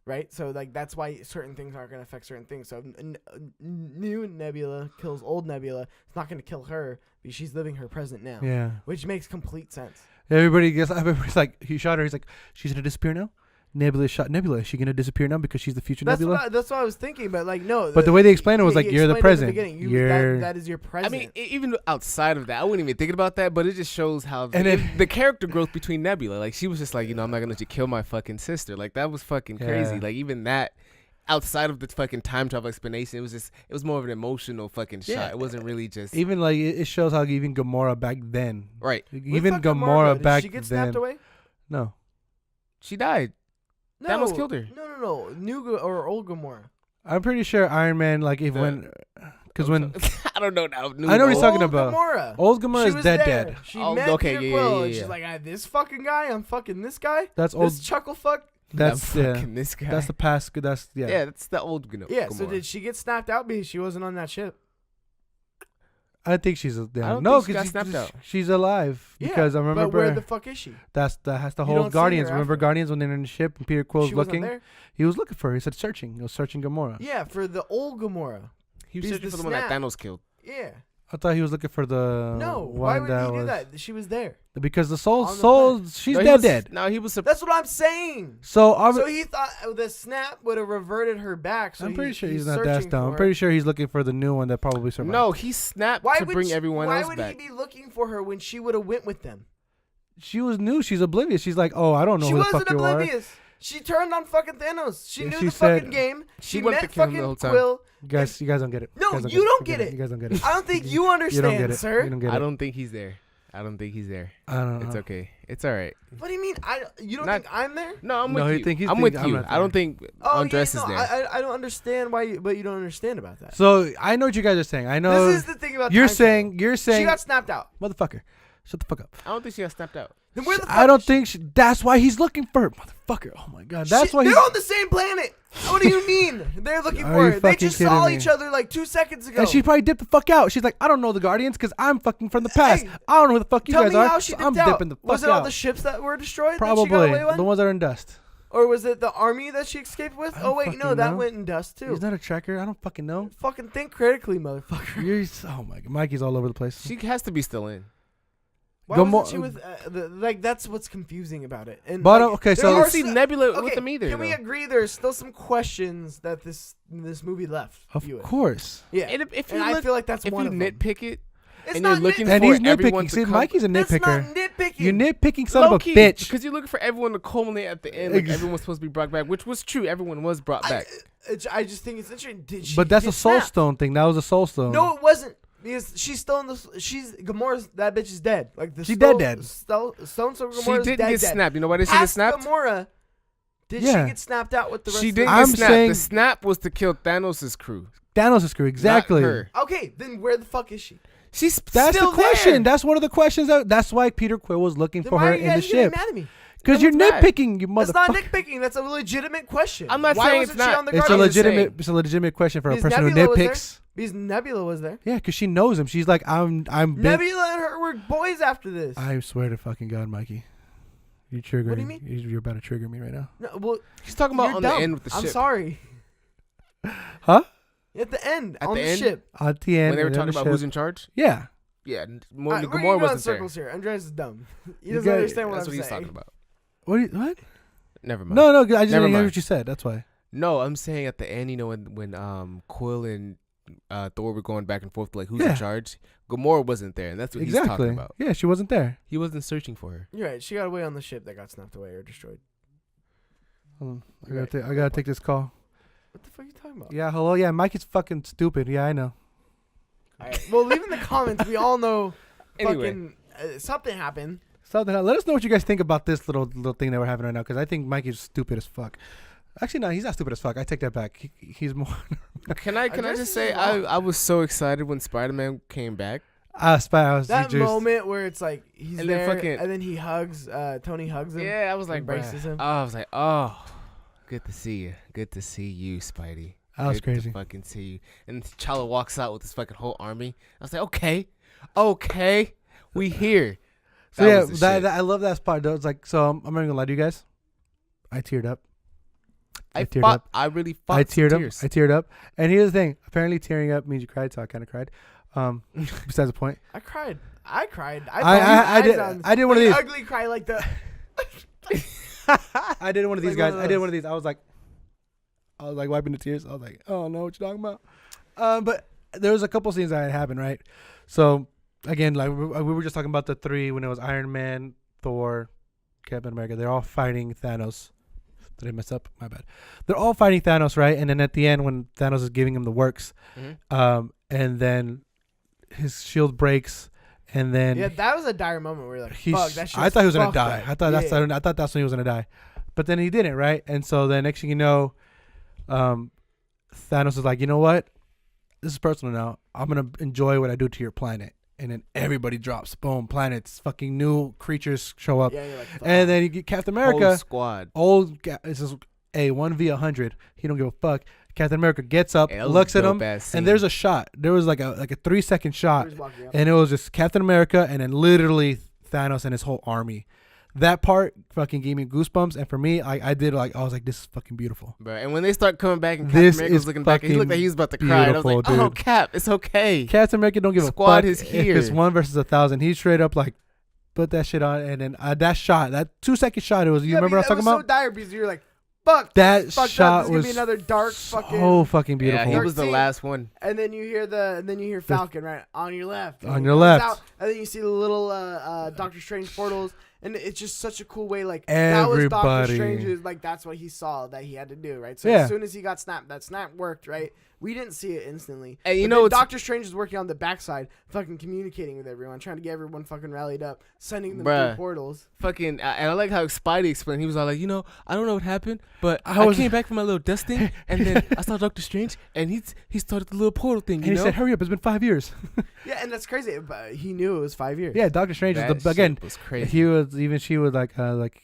right? So like that's why certain things aren't going to affect certain things. So if new Nebula kills old Nebula, it's not going to kill her because she's living her present now, Yeah. which makes complete sense. Everybody's like, he shot her. He's like, she's gonna disappear now. Nebula shot Nebula. Is she gonna disappear now because she's the future Nebula? That's what I was thinking, but like no. But the way they explained it was he like, you're the explained at present. beginning. That is your I present. mean, even outside of that, I wasn't even thinking about that, but it just shows how And the character growth between Nebula. Like, she was just like, I'm not going to let you kill my fucking sister. Like, that was fucking crazy. Yeah. Like, even that, outside of the fucking time travel explanation, it was more of an emotional fucking shot. Yeah. It wasn't really just. Even like it shows how even Gamora back then. Right. Even What the fuck, Gamora Did back she get then. snapped away? No. She died. No, Thanos killed her. No. New or old Gamora. I'm pretty sure Iron Man because when I don't know now. I know what he's talking Old about. Gamora. Old Gamora She is was dead. there. She Oh, met okay, Peter yeah, Quill, yeah, and yeah. she's like, this fucking guy, I'm fucking this guy. That's old. This chuckle fuck. That's I'm yeah. fucking this guy. That's the past. That's yeah, that's the old Yeah, so Gamora. did she get snapped out because she wasn't on that ship? I think she's I don't no, think she got because snapped out. she's alive. Yeah, Because I remember but where the fuck is she? that's the You whole don't see Guardians. her Remember after. Guardians when they're in the ship and Peter Quill's She wasn't looking? there. He was looking for her. He said searching. He was searching Gamora. Yeah, for the old Gamora. He was He's searching the for the one that snap. Thanos killed. Yeah. I thought he was looking for the No, one why would he that do was that? She was there. because the On the soul she's dead. No, he was. That's what I'm saying. So So he thought the snap would have reverted her back. So I'm pretty sure he's not searching that dumb. for I'm her. pretty sure he's looking for the new one that probably survived. No, he snapped to bring everyone else back. Why would he be looking for her when she would have went with them? She was new. She's oblivious. She's like, oh, I don't know She who the wasn't fuck you are. oblivious. She turned on fucking Thanos. She Yeah, knew she the said- fucking game. She wanted met to kill him the fucking whole time. Quill. You guys don't get it. No, guys you don't get it. You guys don't get it. I don't think you You understand, don't get it. sir. You don't get it. I don't think he's there. I don't think he's there. I don't know. It's okay. It's all right. What do you mean? You don't Not- think I'm there? No, I'm No, with he you. think he's I'm think- with I'm you. not I don't think Andres no, is there. I don't understand why, but you don't understand about that. So I know what you guys are saying. I know This is the thing about you're time saying. travel. She got snapped out. motherfucker, shut the fuck up. I don't think she got snapped out. Then where the fuck I don't is she? think that's why he's looking for her, motherfucker. Oh my god, that's why they're he's. on the same planet. What do you mean? They're looking Are for you her. They fucking just saw kidding each me? other like 2 seconds ago. And she probably dipped the fuck out. She's like, I don't know the Guardians because I'm fucking from the past. Hey, I don't know who the fuck you Tell guys me are. how she so dipped I'm out. dipping the fuck Was it out. all the ships that were destroyed? That she Probably got away with? the ones that are in dust. Or was it the army that she escaped with? I Oh don't wait, no, fucking that know. went in dust too. He's not a tracker. I don't fucking know. Fucking think critically, motherfucker. You're oh my god, Mikey's all over the place. She has to be still in. Why Go wasn't more- she with like that's what's confusing about it. And But, like, okay, there so- I are don't see st- Nebula okay, with them either. Can we though. agree there's still some questions that this movie left Of you with? course. Yeah. And if And you I look, feel like that's if one you of them. nitpick it, It's and not you're looking And for he's everyone nitpicking. to See, come, Mikey's a That's not nitpicker. nitpicking. You nitpicking son of a low-key, bitch. because you're looking for everyone to culminate at the end. Like Ex- everyone's supposed to be brought back, which was true. Everyone was brought back. I just think it's interesting. Did she But that's get a soul snapped? stone thing. That was a soul stone. No, it wasn't. Because she's still in the. She's Gamora's. That bitch is dead. Like the She stone, dead. Stone so She Gamora's didn't dead, get dead. snapped. You know why did she get Past snapped? Gamora, did Yeah. she get snapped out with the rest She of didn't the I'm get snapped. saying- The snap was to kill Thanos' crew. Thanos' screw. Exactly. Not her. Okay, then where the fuck is she? She's That's still the question. There. That's one of the questions. That's why Peter Quill was looking Then for why her are you in the guys getting ship. mad at me? Because you're What's that? nitpicking, you That's not motherfucker. nitpicking. That's a legitimate question. I'm not Why saying wasn't it's she not. on the It's a Guardians? legitimate. saying. It's a legitimate question for a Because person Nebula who was there. nitpicks. Because Nebula was there. Yeah, because she knows him. She's like, I'm. Big. Nebula and her were boys after this. I swear to fucking God, Mikey, you're triggering. What do you mean? You're about to trigger me right now. No, well, He's talking about you're on dumb. the end with the I'm ship. sorry. Huh? At the end, At on the the end? ship. At the end, When they were on talking the about ship. who's in charge. Yeah. Yeah, We're Gamora going in wasn't there. circles here. Andres is dumb. He You doesn't got- understand what That's I'm what he's saying. talking about. What? Never mind. No, I just Never didn't hear mind. what you said. That's why. No, I'm saying at the end, you know, when Quill and Thor were going back and forth, like who's Yeah. in charge. Gamora wasn't there, and that's what he's talking Exactly. about. Yeah, she wasn't there. He wasn't searching for her. You're right. She got away on the ship that got snapped away or destroyed. Hold on. I Right. gotta take this call. What the fuck are you talking about? Yeah, hello. Yeah, Mikey's fucking stupid. Yeah, I know. All right. Well, leave in the comments. We all know Anyway. fucking something happened. Something. Let us know what you guys think about this little thing that we're having right now, because I think Mikey's stupid as fuck. Actually, no, he's not stupid as fuck. I take that back. He's more. Can I Andres just is say wrong. I was so excited when Spider-Man came back. That moment where it's like he's And then there, fucking- and then he hugs. Tony hugs him. Yeah, I was like, Embraces him. bruh. I was like, oh, good to see you. Good to see you, Spidey. That was Good to crazy. fucking see you. And T'Challa walks out with his fucking whole army. I was like, okay, we here. So yeah, was the shit. I love that part though. It's like, so I'm not gonna lie to you guys. I teared up. I teared fought. up. I really fought. I teared some up. tears. I teared up. And here's the thing. Apparently, tearing up means you cried, so I kind of cried. Besides the point. I cried. I cried. I did. I did one of these. Ugly cry like the. I did one of these Like guys. one of I did those. one of these. I was like wiping the tears. I was like, oh no, what you talking about? But there was a couple scenes that had happened, right? So again, like we were just talking about the three when it was Iron Man, Thor, Captain America. They're all fighting Thanos. Did I mess up? My bad. They're all fighting Thanos, right? And then at the end, when Thanos is giving him the works, and then his shield breaks, and then Yeah, that was a dire moment where you're like, he's. fuck, that shit's I thought he was gonna fucked die. up. I thought Yeah. I thought that's when he was gonna die, but then he didn't, right? And so then next thing you know, Thanos is like, you know what? This is personal now. I'm gonna enjoy what I do to your planet, and then everybody drops. Boom, planets, fucking new creatures show up, Yeah, you're like, fuck. and then you get Captain Whole America. squad. This is a 1v100. He don't give a fuck. Captain America gets up, Hey, that was looks a at him, dope-ass scene. and there's a shot. There was like a 3-second shot, Where's walking up? and it was just Captain America, and then literally Thanos and his whole army. that part fucking gave me goosebumps. And for me, I was like, this is fucking beautiful. Bro, and when they start coming back and This Captain America's is looking back, and he looked like he was about to cry. And I was like, beautiful, oh, dude. Cap, it's okay. Captain America don't give Squad a is fuck here. if it's 1 versus 1,000. He straight up like put that shit on, and then that shot, that 2-second shot, it was. You remember what I was talking about? So dire because you're like, fuck. That fucked shot up. was This is gonna be another dark so fucking beautiful. Yeah, he Dark was the scene. last one. And then you hear Falcon right on your left. On And your he left. comes out, and then you see the little Doctor Strange portals, and it's just such a cool way. Like that was Doctor Everybody. Strange's. Like that's what he saw that he had to do, right? So Yeah. as soon as he got snapped, that snap worked, right? We didn't see it instantly. And you But know then what's- Doctor Strange is working on the backside, fucking communicating with everyone, trying to get everyone fucking rallied up, sending them Bruh. through portals. Fucking, and I like how Spidey explained. He was all like, I don't know what happened, but I I was- came back from my little dust thing, and then I saw Doctor Strange, and he started the little portal thing, And you he know? said, "Hurry up! It's been 5 years." Yeah, and that's crazy. But he knew it was 5 years. Yeah, Doctor Strange That is again. shit was crazy. He was even she was like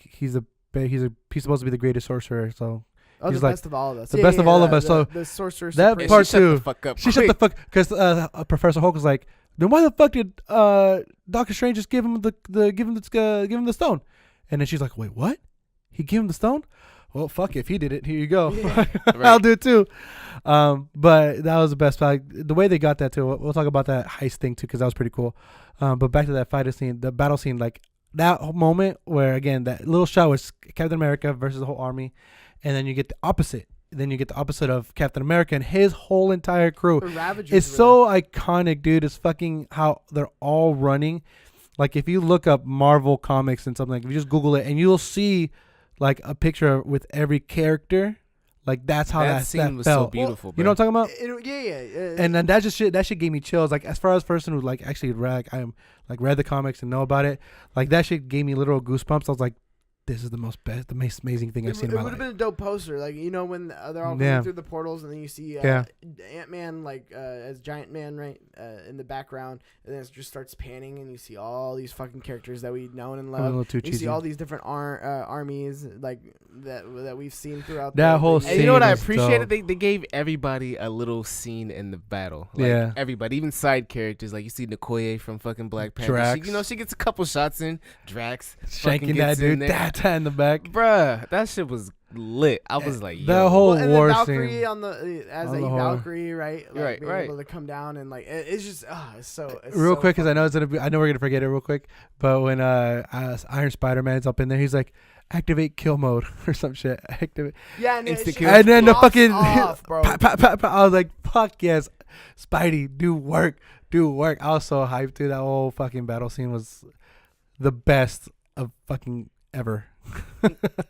he's supposed to be the greatest sorcerer. So Oh, he's the like best of all of us. the best of all of us, so the sorcerer that supreme. part she shut too. the fuck up. she shut the fuck because Professor Hulk was like, "Then why the fuck did Doctor Strange just give him the stone?" And then she's like, "Wait, what? He gave him the stone? Well, fuck it. If he did it, here you go. Yeah. I'll do it too." But that was the best. Like, the way they got that too. We'll talk about that heist thing too because that was pretty cool. But back to that fight scene, the battle scene, like that moment where again that little shot was Captain America versus the whole army, and then you get the opposite. Then you get the opposite of Captain America and his whole entire crew. The Ravagers It's were so iconic, dude. It's fucking how they're all running. Like if you look up Marvel comics and something, like if you just Google it, and you'll see like a picture with every character. Like that's how that that scene was felt. so beautiful, You know what I'm talking about? Yeah. And then that shit gave me chills. Like as far as person who like actually read, read the comics and know about it. Like that shit gave me literal goosebumps. I was like, this is the most amazing thing I've seen in my It would life. have been a dope poster, like when they're all coming Yeah. through the portals, and then you see Yeah. Ant-Man as Giant Man, right, in the background, and then it just starts panning, and you see all these fucking characters that we've known and A little loved. too You cheesy. see all these different armies like that we've seen throughout That the whole years. And you know what I was appreciated? dope. They gave everybody a little scene in the battle. Like, Yeah. everybody, even side characters. Like you see Okoye from fucking Black Panther. Drax. She gets a couple shots in. Drax fucking Shanking that gets in dude, there. that in the back. Bruh, that shit was lit. I was like, That yo. whole And war then Valkyrie scene. on the as On a the horror. Valkyrie, right? Like, Right, being right. able to come down and like it's just it's Real so quick, because I fucking- know it's gonna be. I know we're gonna forget it real quick. But when Iron Spider-Man's up in there, he's like, "Activate kill mode" or some shit. Activate. yeah, and, Instant she kill. And then the pops fucking off, bro. pa, pa, pa, pa. I was like, "Fuck yes, Spidey, do work." I was so hyped, dude. That whole fucking battle scene was the best of fucking ever.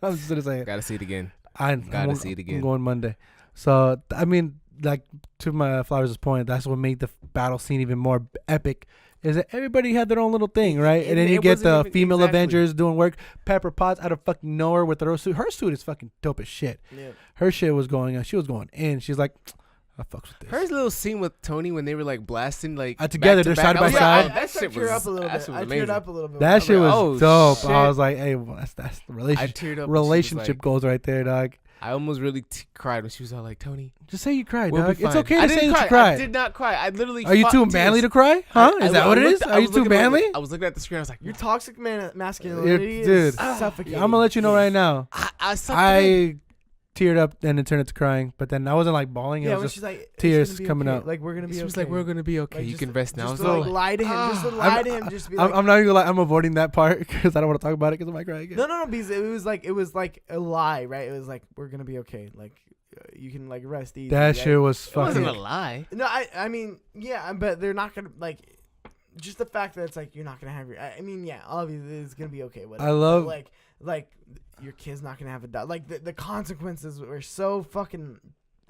I'm just gonna say it. Gotta see it again. I'm Gotta see it again. I'm going Monday. So I mean, like to my Flowers' point, that's what made the battle scene even more epic. Is that everybody had their own little thing, right? And then it you get wasn't the even- female exactly. Avengers doing work. Pepper Potts out of fucking nowhere with her suit. Her suit is fucking dope as shit. Yeah. Her shit was going on. She was going in. She's like, I fucks with this. Her little scene with Tony when they were like blasting like Together, back to they're back, side I by was like, side. oh, that shit was up a little that bit. shit I was teared amazing. up a little bit. That shit like, was oh, dope. I shit. was like, hey, well, that's the I relationship. teared up. when she was Relationship like- goals right there, dog. I almost really cried when she was all like, Tony, Just say you cried, we'll be dog. It's fine. okay I to say didn't that you cry. I cried. did not cry. I literally. Are you fought too tears. manly to cry? Huh? I Is that what it is? looked- I Are you was too looking at- manly? I was looking at the screen. I was like, Your toxic masculinity Dude, is suffocating. I'm gonna let you know right now. I I teared up and then turned into crying, but then I wasn't like bawling. It Yeah, was when just she's like, it's tears gonna be coming okay. out. Like we're gonna be. She was okay. like, we're gonna be okay. Like, You just can rest now. I Just was to, all like like, lie to him. Just to lie to him. Just to be like, I'm not even gonna lie. I'm avoiding that part because I don't want to talk about it because I might cry again. no, because it was like a lie, right? It was like we're gonna be okay. Like you can like rest easy. That right? shit was it wasn't fucking. a lie. No, I mean, yeah, but they're not gonna like. Just the fact that it's like you're not gonna have your. I mean, yeah, obviously it's gonna be okay. Whatever. I love- but, like your kid's not gonna have a dog. Like the consequences were so fucking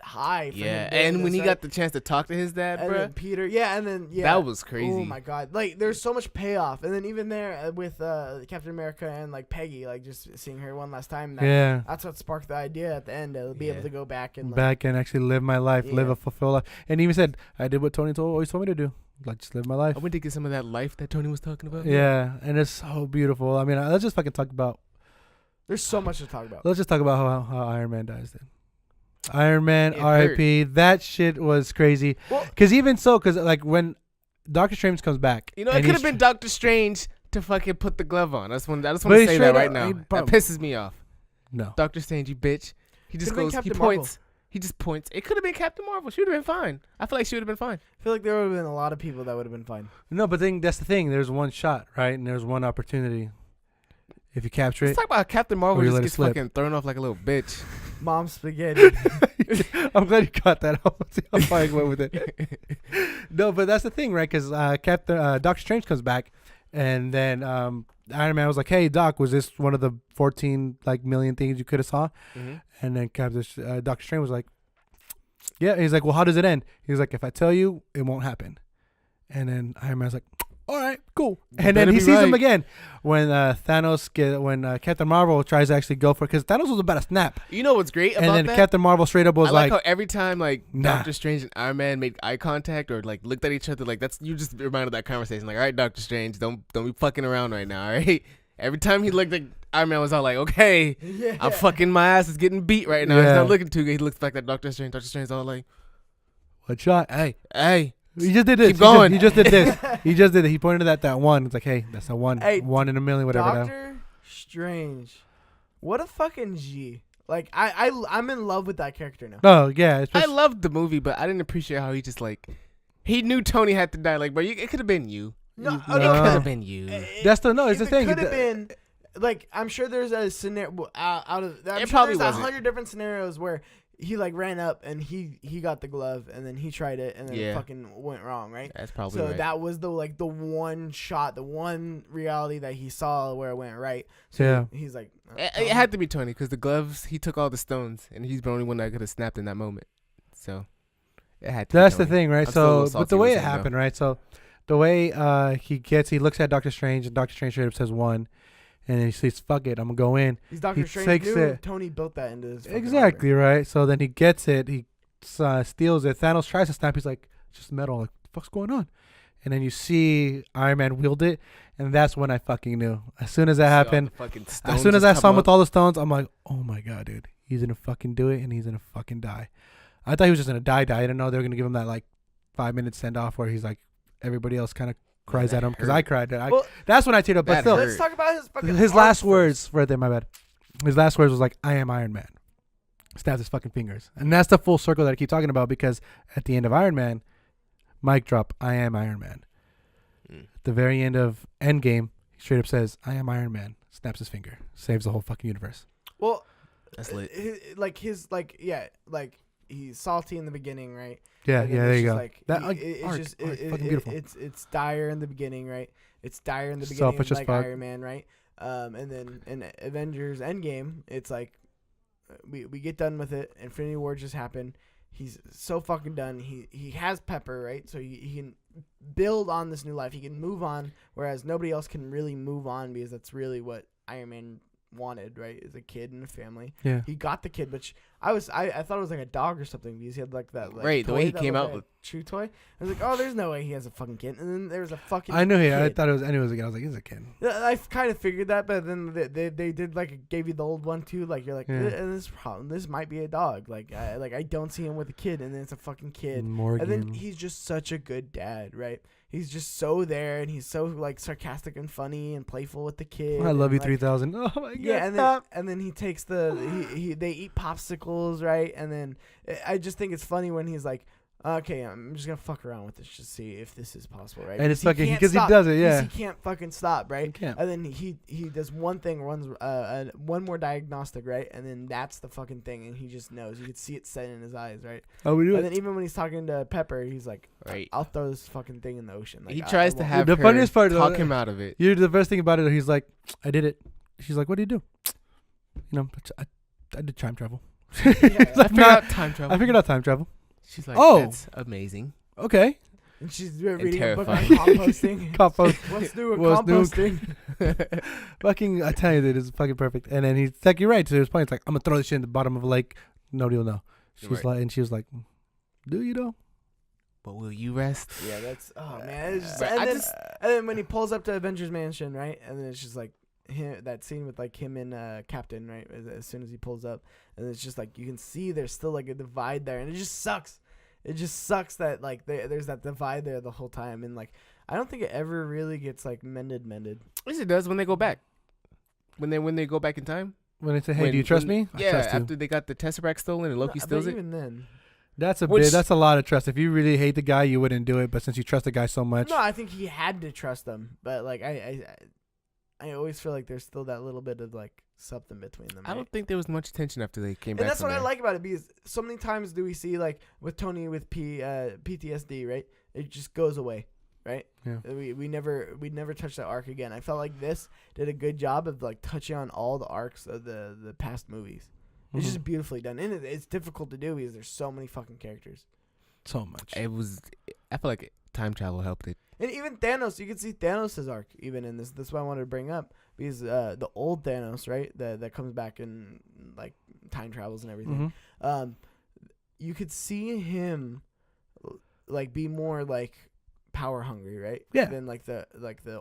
high. For Yeah, him doing and when this, he right? got the chance to talk to his dad, and bro, then Peter, that was crazy. Oh my god! Like there's so much payoff, and then even there with Captain America and like Peggy, like just seeing her one last time. Yeah. That's what sparked the idea at the end to be Yeah. able to go back and like, Back and actually live my life, live Yeah. a fulfilled life. And he even said, I did what Tony always told me to do. Like, just live my life. I went to get some of that life that Tony was talking about. Yeah. And it's so beautiful. I mean, let's just fucking talk about, There's so much to talk about. let's just talk about how Iron Man dies then. Iron Man, It R.I.P. That shit was crazy. Well- Because even so, because like when Doctor Strange comes back. You know, it and could have he's- been Doctor Strange to fucking put the glove on. I just want to But he say that straight right up- now. he That prob- pisses me off. No. Doctor Strange, you bitch. He just Could've been goes. He Captain points. He just points. It could have been Captain Marvel. She would have been fine. I feel like she would have been fine. I feel like there would have been a lot of people that would have been fine. No, but then that's the thing. There's one shot, right? And there's one opportunity. If you capture Let's it, talk about Captain Marvel Or you just let it gets slip. fucking thrown off like a little bitch. Mom spaghetti. I'm glad you caught that. I'm fine went with it. No, but that's the thing, right? Because Doctor Strange comes back, and then Iron Man was like, "Hey, Doc, was this one of the 14 million things you could have saw?" Mm-hmm. And then Doctor Strange was like, "Yeah." He's like, "Well, how does it end?" He's like, "If I tell you, it won't happen." And then Iron Man's like, "All right, cool." And then he sees him again when Captain Marvel tries to actually go for it, because Thanos was about to snap. You know what's great about And then that? Captain Marvel straight up was I like how every time nah. Doctor Strange and Iron Man made eye contact or looked at each other, that's you just reminded that conversation. Like, all right, Doctor Strange, don't be fucking around right now, all right? Every time he looked at Iron Man was all like, okay, Yeah. I'm fucking, my ass is getting beat right now. He's Yeah. not looking too good. He looks back at Doctor Strange. Doctor Strange's all like, "What shot? hey. He just did this. Keep going. He just did this. He just did it. He pointed at that one. It's like, hey, that's a one. Hey, 1 in a million, whatever. Now. Doctor Strange. What a fucking G. Like, I'm in love with that character now. Oh, yeah. I especially- loved the movie, but I didn't appreciate how he just he knew Tony had to die. Bro, it could have been you. No, It okay. could have been you. That's the no. It's the If thing. It could have been, I'm sure there's a scenario out of. I'm It sure probably there's wasn't. 100 different scenarios where he ran up and he got the glove and then he tried it and then it fucking went wrong, right? That's probably So right. that was the one shot, the one reality that he saw where it went right. So Yeah. he's like, It had to be Tony because the gloves, he took all the stones, and he's the only one that could have snapped in that moment. So it had to That's be the Tony. thing, right? I'm still a little So, salty but the way with it him, though. happened, right? So, the way he looks at Doctor Strange, and Doctor Strange straight up says 1, and then he says, "Fuck it, I'm gonna go in." he's Doctor he Strange. takes Knew it. Tony built that into his fucking Exactly, right? So then he gets it. He steals it. Thanos tries to snap. He's like, "It's just metal. Like, what the fuck's going on?" And then you see Iron Man wield it, and that's when I fucking knew. As soon as that happened, as soon as I saw him with all the stones, I'm like, "Oh my god, dude, he's gonna fucking do it, and he's gonna fucking die." I thought he was just gonna die. I didn't know they were gonna give him that 5-minute send off where he's like, everybody else kind of cries that at him because hurt. I cried. Well, That's when I teared up. But that still, hurt. let's talk about his fucking his arms last first. words right there. My bad. His last words was like, "I am Iron Man." Stabs his fucking fingers, and that's the full circle that I keep talking about, because at the end of Iron Man, mic drop, "I am Iron Man." At the very end of Endgame, he straight up says, "I am Iron Man." Snaps his finger, saves the whole fucking universe. Well, That's lit. he's salty in the beginning, right? Yeah, And then yeah, there it's you just go. Like, That it's arc, just fucking beautiful. It's dire in the beginning, right? It's dire in the beginning, Selfish as like fuck. Iron Man, right? And then in Avengers Endgame, it's like we get done with it. Infinity War just happened. He's so fucking done. He has Pepper, right? So he can build on this new life. He can move on, whereas nobody else can really move on, because that's really what Iron Man wanted, right? As a kid and a family. Yeah. He got the kid, which I thought it was like a dog or something, because he had that Right, the toy way he that came looked out like with- a chew toy. I was like, oh, there's no way he has a fucking kid. And then there was a fucking I knew he. kid. I thought it was. I knew it was a kid. I was like, "He's a kid." I kind of figured that, but then they did gave you the old one too. Like, you're like, Yeah. and this might be a dog. I don't see him with a kid, and then it's a fucking kid. Morgan. And then he's just such a good dad, right? He's just so there, and he's so sarcastic and funny and playful with the kid. I love and, you 3000. Oh my god. Yeah, and then he takes they eat popsicles, right? And then I just think it's funny when he's like, okay, I'm just gonna fuck around with this, just see if this is possible, right? And it's Because fucking can't because he stop. does it. Because Yeah. he can't fucking stop, right? He can't. And then he does one thing, runs one more diagnostic, right? And then that's the fucking thing, and he just knows. You can see it set in his eyes, right? Oh, we do And it. then even when he's talking to Pepper, he's like, Right. I'll throw this fucking thing in the ocean. Like, He I tries to won't- have The her funniest part, talk though, him out of it. You the best thing about it, he's like, "I did it." She's like, "What do you do?" I did time travel. Yeah, He's I like, figured "Nah, out time travel. I figured out time travel. She's like, Oh. that's amazing. Okay. And she's reading a book on terrifying. composting. Compost. What's new with What's new? composting? Fucking, I tell you, dude, it's fucking perfect. And then he's like, "You're right." To his point, it's like, "I'm gonna throw this shit in the bottom of a lake. Nobody will know." She's Right. like, and she was like, "Do you know?" But will you rest? Yeah, that's man. It's just, But and, I then, just- and then when he pulls up to Avengers Mansion, right, and then it's just like that scene with him and Captain, right, as soon as he pulls up, and it's just like you can see there's still a divide there, and it just sucks. it just sucks that like there's that divide there the whole time, and like I don't think it ever really gets like mended. Yes, it does when they go back. When they go back in time. When they say, "Hey, do you trust me?" Yeah, I trust after they got the Tesseract stolen and Loki steals but it. even then. That's a lot of trust. If you really hate the guy, you wouldn't do it. But since you trust the guy so much, No, I think he had to trust them. But like I always feel like there's still that little bit of like something between them. I right? don't think there was much tension after they came back. And that's from what I there. like about it, because so many times do we see like with Tony with PTSD, right? It just goes away, right? Yeah. We never touch that arc again. I felt like this did a good job of like touching on all the arcs of the past movies. It's just beautifully done, and it's difficult to do because there's so many fucking characters. so much. I feel like time travel helped it. And even Thanos, you can see Thanos' arc even in this. That's why I wanted to bring up, because the old Thanos, right, that comes back in like time travels and everything. You could see him like be more like power hungry, right? Yeah. Than like the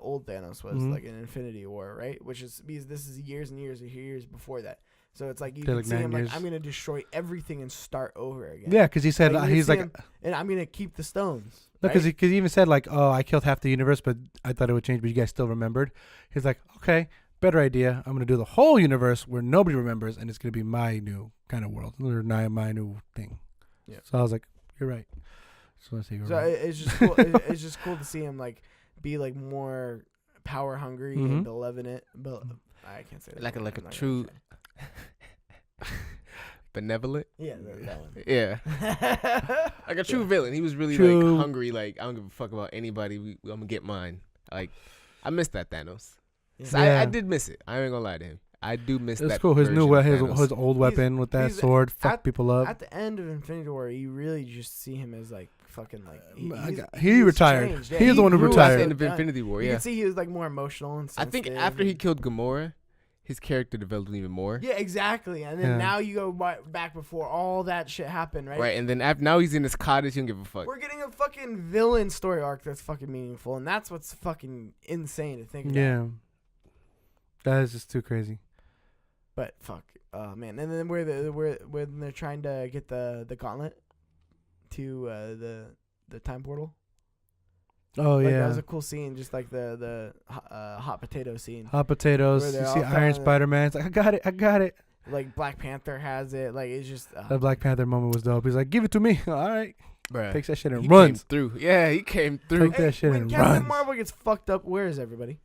old Thanos was like in Infinity War, right? Which is because this is years and years before that. So it's like you can see him like, I'm gonna destroy everything and start over again. Yeah, because he said Like, he's like, and I'm gonna keep the stones. no, because he even said like, oh, I killed half the universe, but I thought it would change, but you guys still remembered. He's like, okay, better idea. I'm gonna do the whole universe where nobody remembers, and it's gonna be my new kind of world, or my new thing. Yeah. So I was like, you're right. So let's see. So it's just cool. It's just cool to see him like be like more power hungry and benevolent. But I can't say that. Like a true benevolent. Yeah, that one. Yeah, like a true villain. He was really like hungry. Like I don't give a fuck about anybody. I'm gonna get mine. Like I missed that Thanos. Yeah. So I did miss it. I ain't gonna lie to him. I do miss that. It's cool. His new his old weapon He's- with that he's sword fucked people up. At the end of Infinity War, you really just see him as like fucking like He he's retired. changed. Yeah, He's the one who grew retired. At the the end of Infinity War. You Yeah, can see he was like more emotional and I think sensitive after he and- killed Gamora, his character developed even more. Yeah, exactly. And then Yeah. now you go back before all that shit happened, right? Right, and then now he's in his cottage. He don't give a fuck. We're getting a fucking villain story arc that's fucking meaningful, and that's what's fucking insane to think about. Yeah, that is just too crazy. But fuck, man. And then when they're trying to get the gauntlet to the time portal. Oh Like, yeah, that was a cool scene, just like the hot potato scene. hot potatoes. Where You they're see all Iron kinda- Spider-Man. It's like I got it. Like Black Panther has it. Like it's just That Black Panther moment was dope. He's like, give it to me. All right, Bruh. takes that shit and He runs. came through. Yeah, he came through. Take that shit when and Captain runs. Marvel gets fucked up, where is everybody?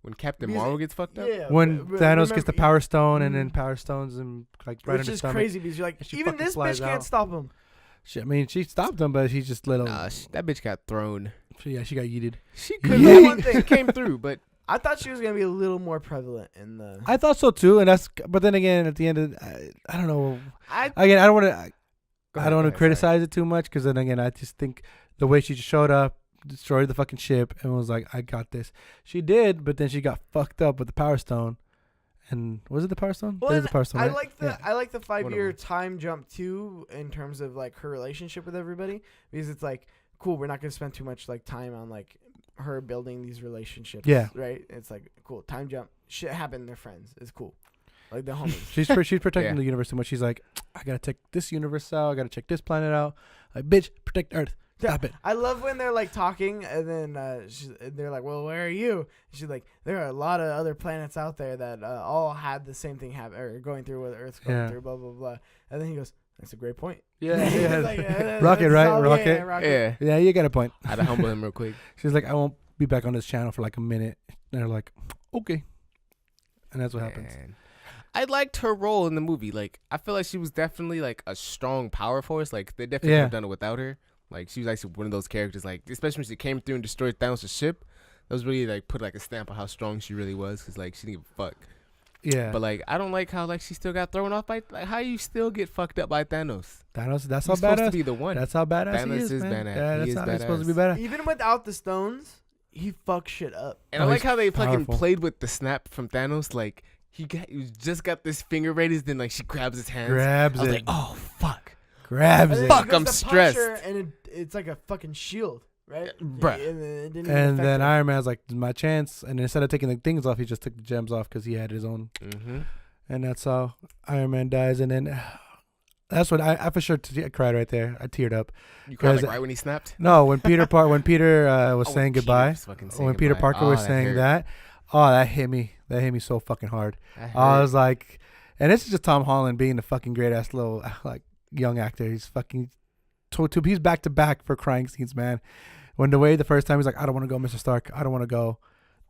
When Captain Because Marvel gets fucked up. Yeah. When Thanos gets the Power Stone, and then Mm. Power Stones and like right in which the is stomach. crazy because you're like, And she even fucking this flies bitch can't out. stop him. I mean, she stopped him, but he just let him. Nah, that bitch got thrown. She got yeeted. She could- could. Yeet. One thing. She came through, but I thought she was gonna be a little more prevalent in the. I thought so too, and but then again, at the end of, I don't know. I Again, I don't want to. Go I ahead, don't want go to ahead, criticize it too much, because then again, I just think the way she just showed up, destroyed the fucking ship, and was like, "I got this." She did, but then she got fucked up with the Power Stone. And was it the Power Stone? Well, That is the Power Stone. I right? like the Yeah. I like the 5-year them. time jump too, in terms of like her relationship with everybody, because it's like cool. We're not gonna spend too much like time on like her building these relationships. Yeah. Right. It's like cool. Time jump. Shit happened. They're friends. It's cool. Like the homies. She's protecting Yeah. the universe too much. She's like, I gotta check this universe out. I gotta check this planet out. Like, bitch, protect Earth. Stop it. I love when they're like talking, and then they're like, "Well, where are you?" She's like, "There are a lot of other planets out there that all had the same thing happen, or going through what Earth's going Yeah. through." Blah blah blah. And then he goes, "That's a great point." Yeah, He's yeah. like, Rocket, that's right? all- Rocket. Yeah, Rocket. yeah, Yeah, you got a point. I had to humble him real quick. She's like, I won't be back on this channel for like a minute. And they're like, okay. And that's what happens. Man. I liked her role in the movie. Like, I feel like she was definitely like a strong power force. Like, they definitely could Yeah. have done it without her. Like, she was actually one of those characters. Like, especially when she came through and destroyed Thanos' ship. That was really like put like a stamp on how strong she really was. Cause like she didn't give a fuck. Yeah. But like, I don't like how like she still got thrown off by like how you still get fucked up by Thanos. Thanos, that's He's how supposed to badass. be the one. That's how badass Thanos he is, is man. badass. Yeah, He that's is how he's supposed to be badass. badass. Even without the stones, he fucks shit up. And Oh, I like he's how they fucking powerful. played with the snap from Thanos. Like he just got this finger raised, then like she grabs his hands. Grabs I was it. like, oh fuck. Grabs And then it. he Fuck, goes I'm to punch stressed. her, and it's like a fucking shield, right? Bruh. And then, it didn't even And affect then her. Iron Man's like, this is my chance. And instead of taking the things off, he just took the gems off because he had his own. Mm-hmm. And that's how Iron Man dies. And then That's what I for sure cried right there. I teared up. You cried like right when he snapped? No, when Peter was saying goodbye. When Peter Parker was saying that, that hit me. That hit me so fucking hard. I was like, and this is just Tom Holland being the fucking great ass little like young actor. He's fucking he's back to back for crying scenes, man. When the first time he's like, I don't want to go, Mr. Stark. I don't want to go.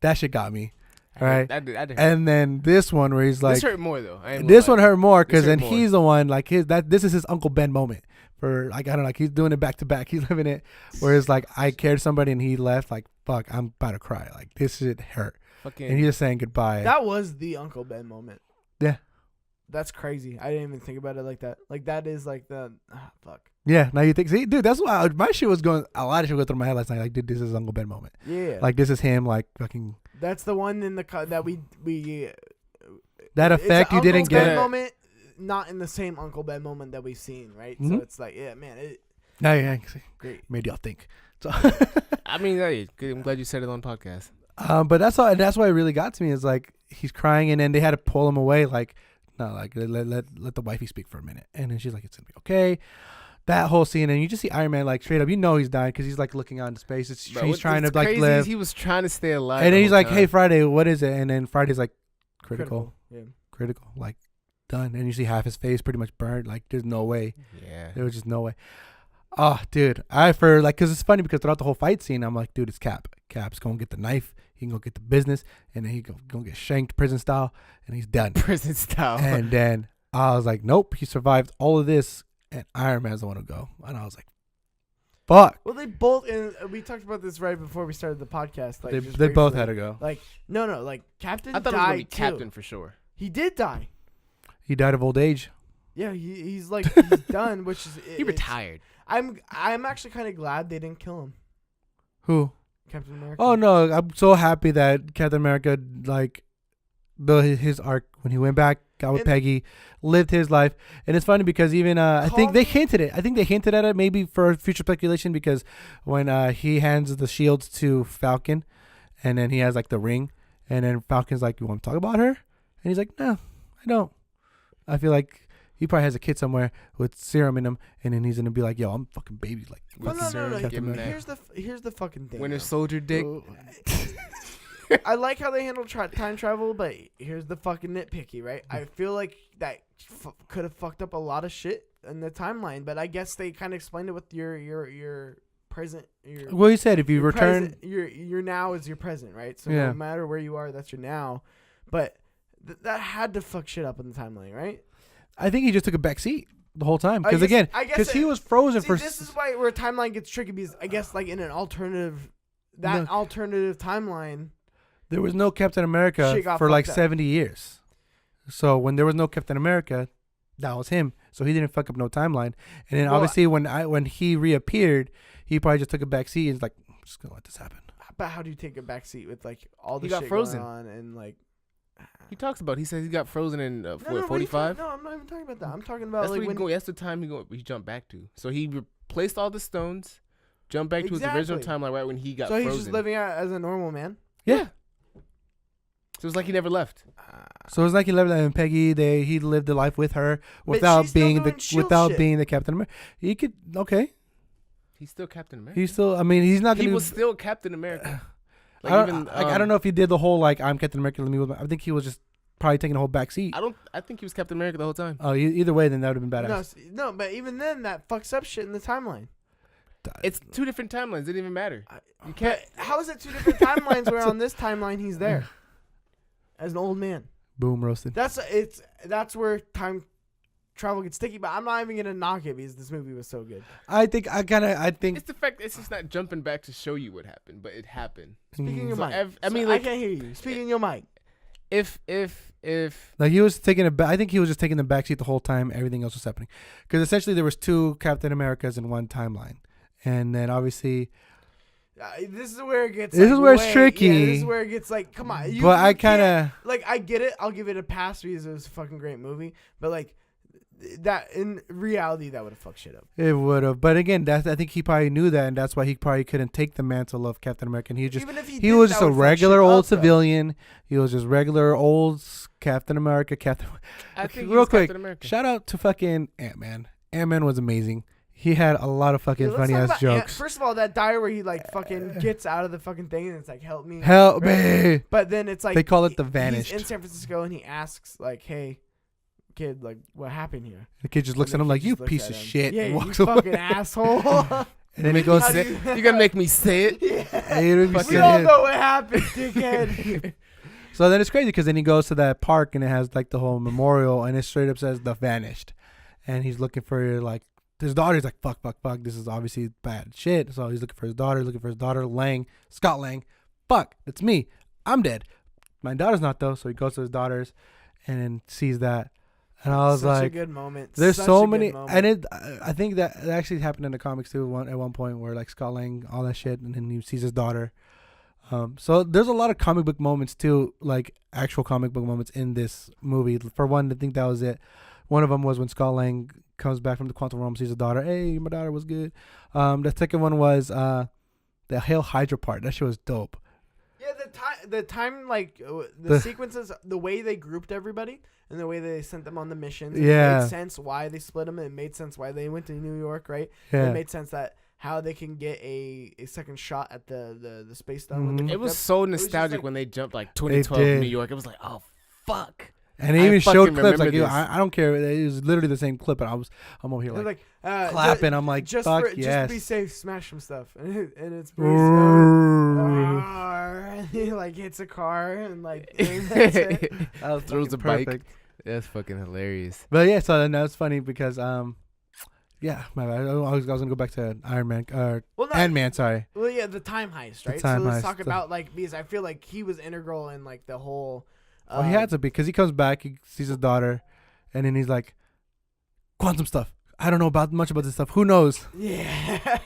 That shit got me. All right. And then this one where he's like, this hurt more though. This one hurt more because then he's the one like this is his Uncle Ben moment for like I don't know, like he's doing it back to back. He's living it. Whereas like I cared somebody and he left. Like fuck, I'm about to cry. Like this shit hurt. And he's just saying goodbye. That was the Uncle Ben moment. Yeah. That's crazy. I didn't even think about it like that. Like that is like the fuck. Yeah. Now you think, see, dude, that's why my shit was going. A lot of shit was going through my head last night. Like, dude, this is Uncle Ben moment. Yeah. Like this is him. Like fucking. That's the one in the that we that effect you didn't Uncle Ben get moment, not in the same Uncle Ben moment that we've seen, right? Mm-hmm. So it's like, yeah, man, yeah, great. Made y'all think. So I mean, hey, I'm glad you said it on podcast. But that's all. And that's why it really got to me is like he's crying, and then they had to pull him away. Like, no, like let the wifey speak for a minute, and then she's like, it's gonna be okay. That whole scene, and you just see Iron Man like straight up, he's dying because he's like looking out into space. He's trying to like live. He was trying to stay alive, and then he's like, "Hey, Friday, what is it?" And then Friday's like, critical, like done. And you see half his face pretty much burned. Like, there's no way. Yeah, there was just no way. Oh, dude, because it's funny because throughout the whole fight scene, I'm like, dude, it's Cap. Cap's gonna get the knife. He can go get the business, and then he gonna get shanked prison style, and he's done. Prison style. And then I was like, nope, he survived all of this. And Iron Man's the one to go. And I was like, fuck. Well, they both, and we talked about this right before we started the podcast. Like, they both had to go. Like, no, like, Captain died, I thought it was going to be too. Captain for sure. He did die. He died of old age. Yeah, he's like, he's done, which is... He retired. I'm actually kind of glad they didn't kill him. Who? Captain America. Oh, no. I'm so happy that Captain America, like, his arc, when he went back, got with Peggy, lived his life. And it's funny because even I think they hinted at it maybe for future speculation, because when he hands the shields to Falcon and then he has like the ring, and then Falcon's like, you want to talk about her? And he's like, no, I don't. I feel like he probably has a kid somewhere with serum in him, and then he's gonna be like, yo, I'm fucking baby. Like, no. Here's the fucking thing. Winter Soldier dick. I like how they handle time travel, but here's the fucking nitpicky, right? I feel like that could have fucked up a lot of shit in the timeline, but I guess they kind of explained it with your present. Well, you said if you return, your now is your present, right? So yeah. No matter where you are, that's your now. But that had to fuck shit up in the timeline, right? I think he just took a back seat the whole time because he was frozen for. This is why where a timeline gets tricky, because I guess like in an alternative timeline. There was no Captain America for like 70 years. So when there was no Captain America, that was him. So he didn't fuck up no timeline. And then obviously when he reappeared, he probably just took a back seat and was like, I'm just going to let this happen. But how do you take a back seat with like all the shit shit frozen. going on and like... He says he got frozen in 45? No, I'm not even talking about that. I'm talking about that's the time he jumped back to. So he replaced all the stones, jumped back to his original timeline right when he got frozen. So he's just living out as a normal man? Yeah. So it was like he never left. So it was like he lived and Peggy. He lived the life with her without being the Captain America. He could He's still Captain America. He's still. I mean, he's not. He was still Captain America. I don't know if he did the whole like I'm Captain America. I think he was just probably taking a whole back seat. I think he was Captain America the whole time. Oh, either way, then that would have been badass. No, but even then, that fucks up shit in the timeline. It's two different timelines. It didn't even matter. You can't. How is it two different timelines where on this timeline he's there as an old man? Boom, roasted. That's where time travel gets sticky. But I'm not even gonna knock it because this movie was so good. I think it's the fact it's just not jumping back to show you what happened, but it happened. Speaking your mic. I mean, like, I can't hear you. Speaking your mic. If like he was taking I think he was just taking the backseat the whole time everything else was happening, because essentially there was two Captain Americas in one timeline, and then obviously this is where it gets. It's tricky. Yeah, this is where it gets like, come on. But I kind of like. I get it. I'll give it a pass because it was a fucking great movie. But like, that in reality that would have fucked shit up. It would have, but again, I think he probably knew that, and that's why he probably couldn't take the mantle of Captain America. And he was just a regular old civilian. He was just regular old Captain America. I think real quick, Captain America. shout out to fucking Ant-Man. Ant-Man was amazing. He had a lot of fucking funny ass jokes. First of all, that diary where he like fucking gets out of the fucking thing and it's like, help me. Me. But then it's like they call it the vanished. He's in San Francisco and he asks like, hey, kid, like what happened here? The kid just looks at him like, you piece of shit. Yeah, and you walks away. fucking asshole. And then he goes, you gonna make me say it? Yeah. We all know what happened, dickhead. So then it's crazy because then he goes to that park and it has like the whole memorial and it straight up says the vanished. And he's looking for like his daughter. He's like, fuck. This is obviously bad shit. So he's looking for his daughter, Scott Lang. Fuck, it's me. I'm dead. My daughter's not though. So he goes to his daughter's and then sees that. And I was such like, a good moment. There's Such so a many. good moment. And I think that actually happened in the comics too at one point where like Scott Lang, all that shit. And then he sees his daughter. So there's a lot of comic book moments too, like actual comic book moments in this movie. For one, I think that was it. One of them was when Scott Lang comes back from the quantum realm, sees his daughter. Hey, my daughter was good. The second one was the Hail Hydra part. That shit was dope. Yeah, the time, like the sequences, the way they grouped everybody and the way they sent them on the missions. Yeah, it made sense why they split them. It made sense why they went to New York, right? Yeah, it made sense that how they can get a second shot at the space stone. Mhm. It was so nostalgic like, when they jumped like 2012 in New York. It was like, oh fuck. And they even showed clips like, this. I don't care. It was literally the same clip, and I'm over here like clapping. I'm like, just fuck just yes. to be safe, smash some stuff, and it's he like hits a car and like that's it. That was throws a perfect. bike. That's fucking hilarious. But yeah, so then that's funny because yeah, my bad. I was gonna go back to Iron Man Ant-Man. Sorry. Well, yeah, the time heist, right? Time so let's heist. talk about like because I feel like he was integral in like the whole. Well, he had to be because he comes back, he sees his daughter, and then he's like, quantum stuff. I don't know much about this stuff. Who knows? Yeah.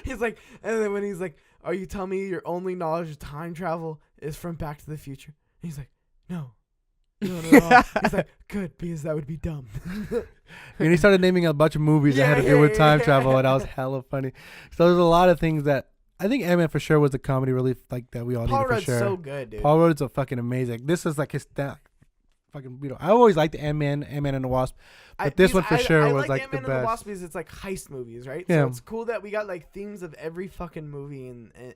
He's like, and then when he's like, are you telling me your only knowledge of time travel is from Back to the Future? And he's like, no. He's like, good, because that would be dumb. And he started naming a bunch of movies that had to do with time travel, and that was hella funny. So there's a lot of things that I think Ant-Man for sure was the comedy relief like that we all Paul needed for Rudd's sure. so good, dude. Paul Rudd's a fucking amazing. This is like his fucking. I always liked the Ant-Man and the Wasp, but this one for sure was like the Ant-Man and the Wasp best. because it's like heist movies, right? Yeah. So it's cool that we got like themes of every fucking movie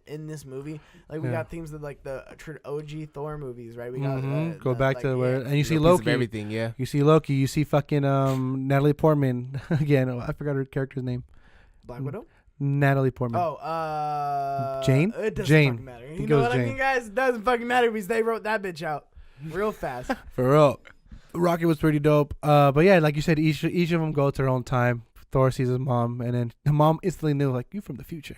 in this movie. Like we got themes of like the OG Thor movies, right? We got go back like, to where and you see Piece of Loki. everything, yeah. You see Loki. You see fucking Natalie Portman again. I forgot her character's name. Black Widow. Natalie Portman. Jane? It doesn't Jane. fucking matter. I You think know it was what I Jane. mean, guys? It doesn't fucking matter because they wrote that bitch out real fast. For real. Rocket was pretty dope. But yeah, like you said, each of them go to their own time. Thor sees his mom, and then the mom instantly knew, like, you from the future.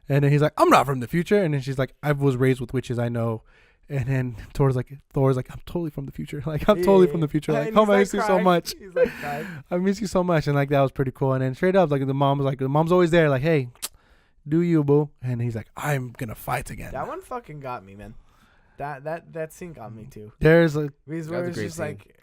And then he's like, I'm not from the future. And then she's like, I was raised with witches, I know. And then Thor's like, I'm totally from the future. Like, I'm totally from the future. Like, oh, I miss you so much. He's like, crying. I miss you so much. And like, that was pretty cool. And then straight up, like, the mom's always there. Like, hey, do you, boo? And he's like, I'm gonna fight again. That one fucking got me, man. That scene got me too. There's a Because That was a it's great just scene. like,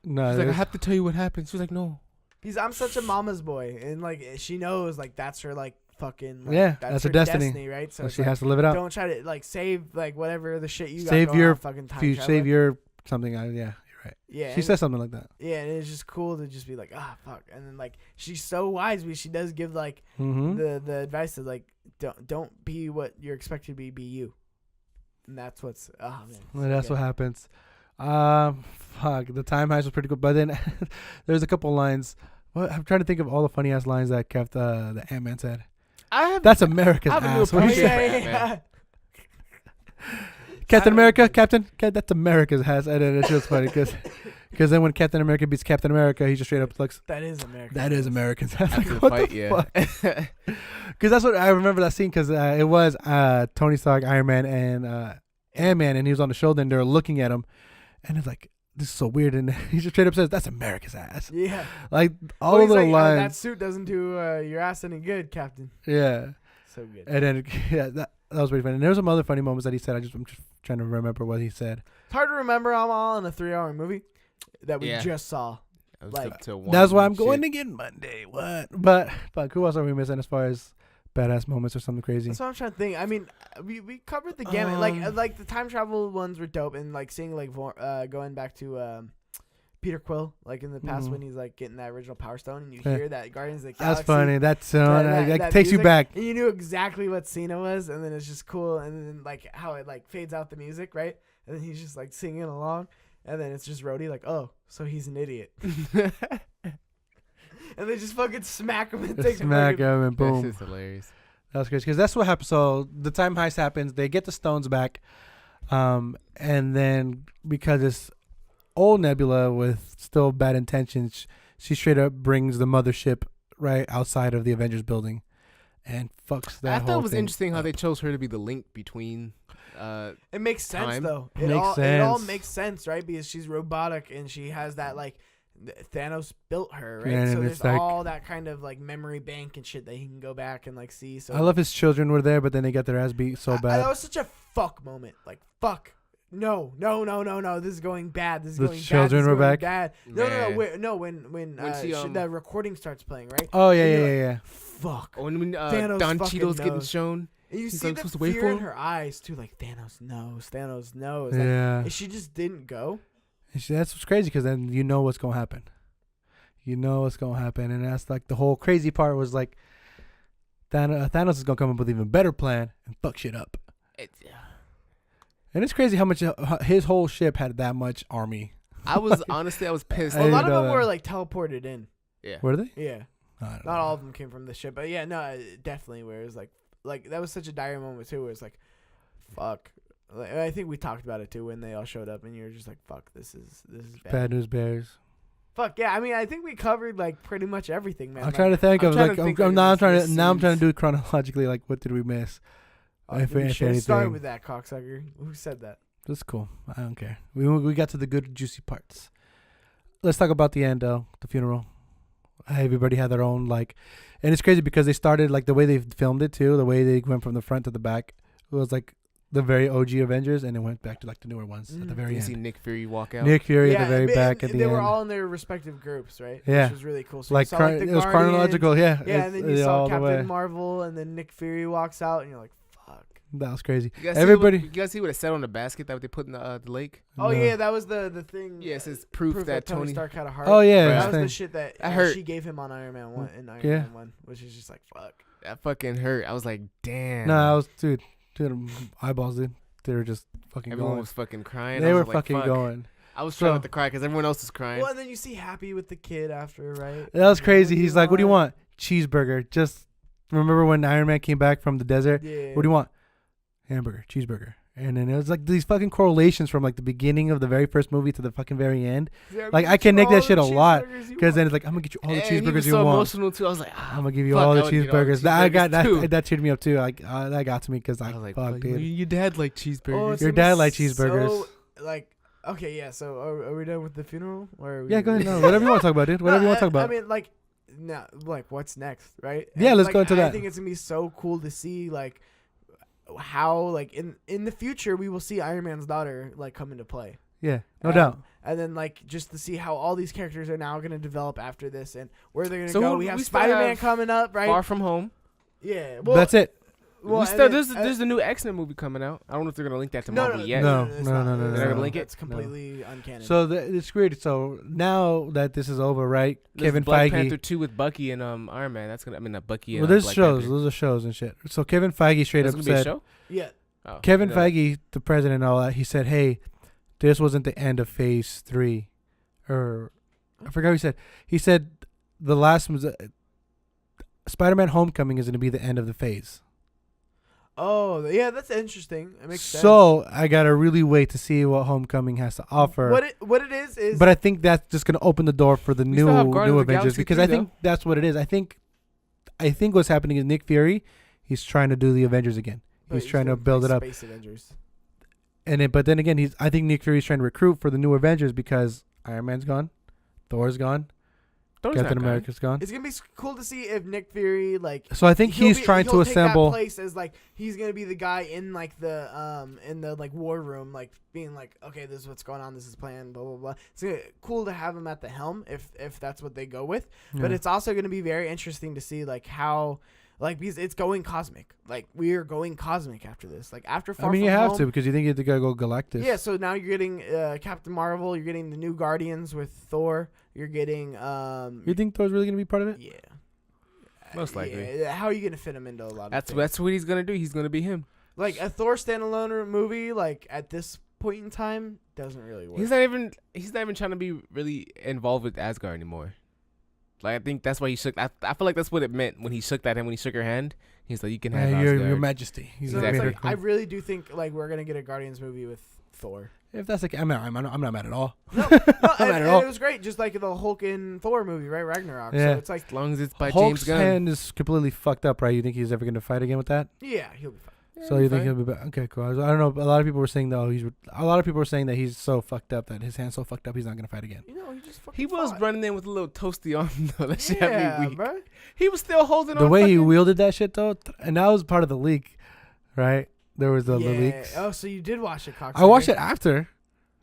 no. She's like, I have to tell you what happened. She was like, no. because I'm such a mama's boy, and like she knows like that's her like fucking like, Yeah, that's her destiny. right? So it's she like, has to live it out. don't try to like save like whatever the shit you Save got going your on fucking time travel. Save your something. Yeah, you're right. Yeah, She and- says something like that. Yeah, and it's just cool to just be like, fuck, and then like she's so wise because she does give like Mm-hmm. the advice of like don't be what you're expected to be you, and that's what's man. Well, that's what happens. Fuck. The time heist was pretty good, but then there's a couple lines. Well, I'm trying to think of all the funny ass lines that kept the Ant-Man said. That's America's I have a new ass. What do you appreciation say? for Ant-Man. Captain America, Captain, that's America's ass. And then it's just funny because then when Captain America beats Captain America, he just straight up looks. That is American. That is America's ass. After Like, the what fight, the yeah. fuck? Because that's what I remember that scene because it was Tony Stark, Iron Man, and Ant-Man, and he was on the shoulder and they were looking at him, and it's like, this is so weird, and he just straight up says, that's America's ass. Yeah. Like all Well, the he's little like, lines. that suit doesn't do your ass any good, Captain. Yeah. So good. And then that was pretty funny. And there was some other funny moments that he said. I'm just trying to remember what he said. It's hard to remember. I'm all in a 3-hour movie that we Yeah. just saw. Like, That's why I'm going again Monday. What? But fuck, who else are we missing as far as badass moments or something crazy? That's what I'm trying to think. I mean, we covered the gamut. Like the time travel ones were dope, and like seeing like going back to Peter Quill, like in the past when he's like getting that original Power Stone, and you hear that Guardians of the Galaxy. That's funny. That's that takes music, you back. And you knew exactly what scene it was, and then it's just cool, and then like how it like fades out the music, right? And then he's just like singing along, and then it's just Rhodey like, oh, so he's an idiot. And they just fucking smack him and take smack him and boom. That's just hilarious. That's crazy because that's what happens. So the time heist happens. They get the stones back, and then because it's old Nebula with still bad intentions, she straight up brings the mothership right outside of the Avengers building, and fucks that. I thought whole it was thing interesting how up. they chose her to be the link between. It makes sense time. though. Makes It all sense. makes sense, right? Because she's robotic and she has that like Thanos built her, right? Yeah, so and there's it's like- all that kind of like memory bank and shit that he can go back and like see. So I love his children were there, but then they got their ass beat so bad. that was such a fuck moment. Like fuck. No. This is going bad. This is The going children bad. were back? Bad. Man. When she, the recording starts playing, right? Oh And yeah, you're yeah, like, yeah. Fuck. When Thanos Don fucking Cheadle's getting knows. shown. And you He's see like, the supposed to wait fear for in him? her eyes too. Like Thanos knows. Like, Yeah. and she just didn't go. That's what's crazy because then you know what's gonna happen. You know what's gonna happen, and that's like the whole crazy part was like Thanos is gonna come up with an even better plan and fuck shit up. And it's crazy how much his whole ship had that much army. I was pissed. Well, a lot of know them that. were like teleported in. Yeah. Were they? Yeah. I don't Not know. all of them came from the ship, but yeah, no, definitely. Where it was like that was such a dire moment too. Where it's like, fuck. Like, I think we talked about it too when they all showed up, and you're just like, fuck, this is bad. Bad News Bears. Fuck yeah. I mean, I think we covered like pretty much everything, man. I'm trying to think I'm of trying like to think I'm of now I'm this- trying this to now I'm trying to seems- do it chronologically. Like what did we miss? If we should anything. start with that cocksucker. Who said that? That's cool. I don't care. We got to the good juicy parts. Let's talk about the end though, the funeral. Everybody had their own like, and it's crazy because they started like the way they filmed it too. The way they went from the front to the back was like the very OG Avengers, and it went back to like the newer ones at the very You see end. Nick Fury walk out. Nick Fury at Yeah, the very but- back and at the they end. were all in their respective groups, right? Yeah. Which was really cool. So you like, saw, like the it was Guardians, chronological. Yeah. Yeah, and then you saw all the way. Captain Marvel, and then Nick Fury walks out, and you're like, fuck. That was crazy. You guys Everybody. See you guys see what it said on the basket that they put in the lake? Oh No. yeah, that was the thing. Yeah, it says proof that Tony. Stark had a heart. Oh yeah. Right. That this was the thing. shit that That hurt. she gave him on Iron Man 1 in Iron Yeah. Man 1, which is just like fuck. That fucking hurt. I was like, damn. No, I was dude, eyeballs, dude. They were just fucking Everyone going. was fucking crying. They I were was like, fucking fuck. going. I was trying So- not to cry because everyone else was crying. Well, and then you see Happy with the kid after, right? That was crazy. And He's like, "What do you want?" want? Cheeseburger." Just remember when Iron Man came back from the desert? Yeah. What do you want? Hamburger, cheeseburger. And then it was like these fucking correlations from like the beginning of the very first movie to the fucking very end. Yeah, Like, get I connect you that all shit the a lot, cheeseburgers you Because then want. it's like, I'm gonna get you all the And he cheeseburgers was you so want. emotional too. I was like, I'm gonna give you fuck, all the I would get all the cheeseburgers. I got cheeseburgers, that cheered me up too. Like that got to me because I like, was like, fuck, fuck, dude. your dad like cheeseburgers. it's Your gonna dad be likes cheeseburgers. So, like, okay, yeah. So are we done with the funeral? Or are we Yeah, go ahead. No, whatever you want to talk about, dude. Whatever you want to talk about. I mean, like, no, like, what's next, right? Yeah, And, let's like, go into I that. think it's gonna be so cool to see, like, how, like, in the future we will see Iron Man's daughter like come into play. Yeah, no doubt. And then, like, just to see how all these characters are now going to develop after this and where they're going to So go. we We have still Spider-Man have coming up, right? Far From Home. Yeah. Well, That's it. Well, We and still, then- there's the new X-Men movie coming out. I don't know if they're gonna link that to no, Marvel no, yet. No. it's no, not. no, no, It's no, not. no. Link it? It's completely uncanny. So it's weird. So now that this is over, right? There's Kevin Black Feige. Panther 2 with Bucky and Iron Man. That's gonna. I mean, not Bucky. Well, And there's Black shows. Panther. Those are shows and shit. So Kevin Feige straight There's up gonna be a said, show. yeah. Oh, Kevin no. Feige, the president and all that, he said, hey, this wasn't the end of phase 3. Or I forgot what he said. He said the last was Spider-Man Homecoming is going to be the end of the phase. Oh, yeah, that's interesting. It makes sense. So I got to really wait to see what Homecoming has to offer. What it is But I think that's just going to open the door for the We still have new Guardians of the Avengers Galaxy because 3 I think that's what it is. I think what's happening is Nick Fury, he's trying to do the Avengers again. He's trying to build it up. Space Avengers. But then again, I think Nick Fury's trying to recruit for the new Avengers because Iron Man's gone, Thor's gone, Captain America's gone. It's gonna be cool to see if Nick Fury So I think he's trying to assemble. That place as he's gonna be the guy in the war room, being okay, this is what's going on, this is planned, blah blah blah. It's cool to have him at the helm if that's what they go with. Yeah. But it's also gonna be very interesting to see how. Because it's going cosmic. We are going cosmic after this. After Far From Home. You have to, because you think you have to go Galactus. Yeah, so now you're getting Captain Marvel. You're getting the new Guardians with Thor. You're getting... you think Thor's really going to be part of it? Yeah. Most likely. Yeah. How are you going to fit him into a lot of things? That's what he's going to do. He's going to be him. A Thor standalone movie, at this point in time, doesn't really work. He's not even trying to be really involved with Asgard anymore. I think that's why he shook. I feel like that's what it meant when he shook that hand. When he shook her hand, he's like, "You can have your Majesty." So exactly. I really do think we're gonna get a Guardians movie with Thor. If that's I'm not mad at all. No, I'm not mad at all. It was great, just like the Hulk and Thor movie, right? Ragnarok. Yeah. So it's as long as it's by Hulk's James Gunn. hand is completely fucked up, right? You think he's ever gonna fight again with that? Yeah, he'll be fine. So you think he'll be back? Okay, cool. I don't know. A lot of people were saying though a lot of people were saying that he's so fucked up, that his hand's so fucked up he's not gonna fight again. He just fucking He was fought. running in with a little toasty arm though. That shit had me weak. Bro. He was still holding on. The way he wielded that shit though, and that was part of the leak, right? There was the leaks. Oh, so you did watch it, Cox? I watched it after.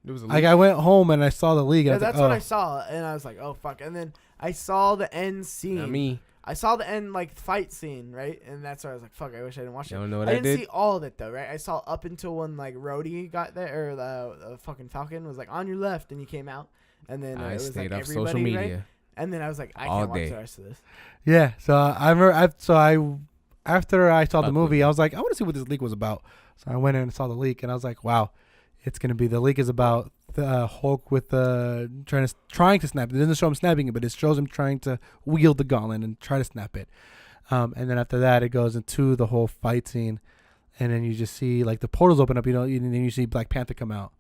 It was a leak. I went home and I saw the leak. Yeah, that's what I saw, and I was like, oh fuck. And then I saw the end scene. Not me. I saw the end fight scene, right? And that's where I was like, fuck, I wish I didn't watch it. Don't know what I I didn't did? see all of it though, right? I saw up until when Rhodey got there, or the fucking Falcon was on your left, and you came out, and then I it was stayed off everybody, social media. right? And then I was like, I All can't watch day. the rest of this. Yeah, so after I saw the movie, I was like, I want to see what this leak was about. So I went in and saw the leak, and I was like, wow, it's gonna be, the leak is about the Hulk with trying to snap. It doesn't show him snapping it, but it shows him trying to wield the gauntlet and try to snap it. And then after that, it goes into the whole fight scene, and then you just see the portals open up, and then you see Black Panther come out,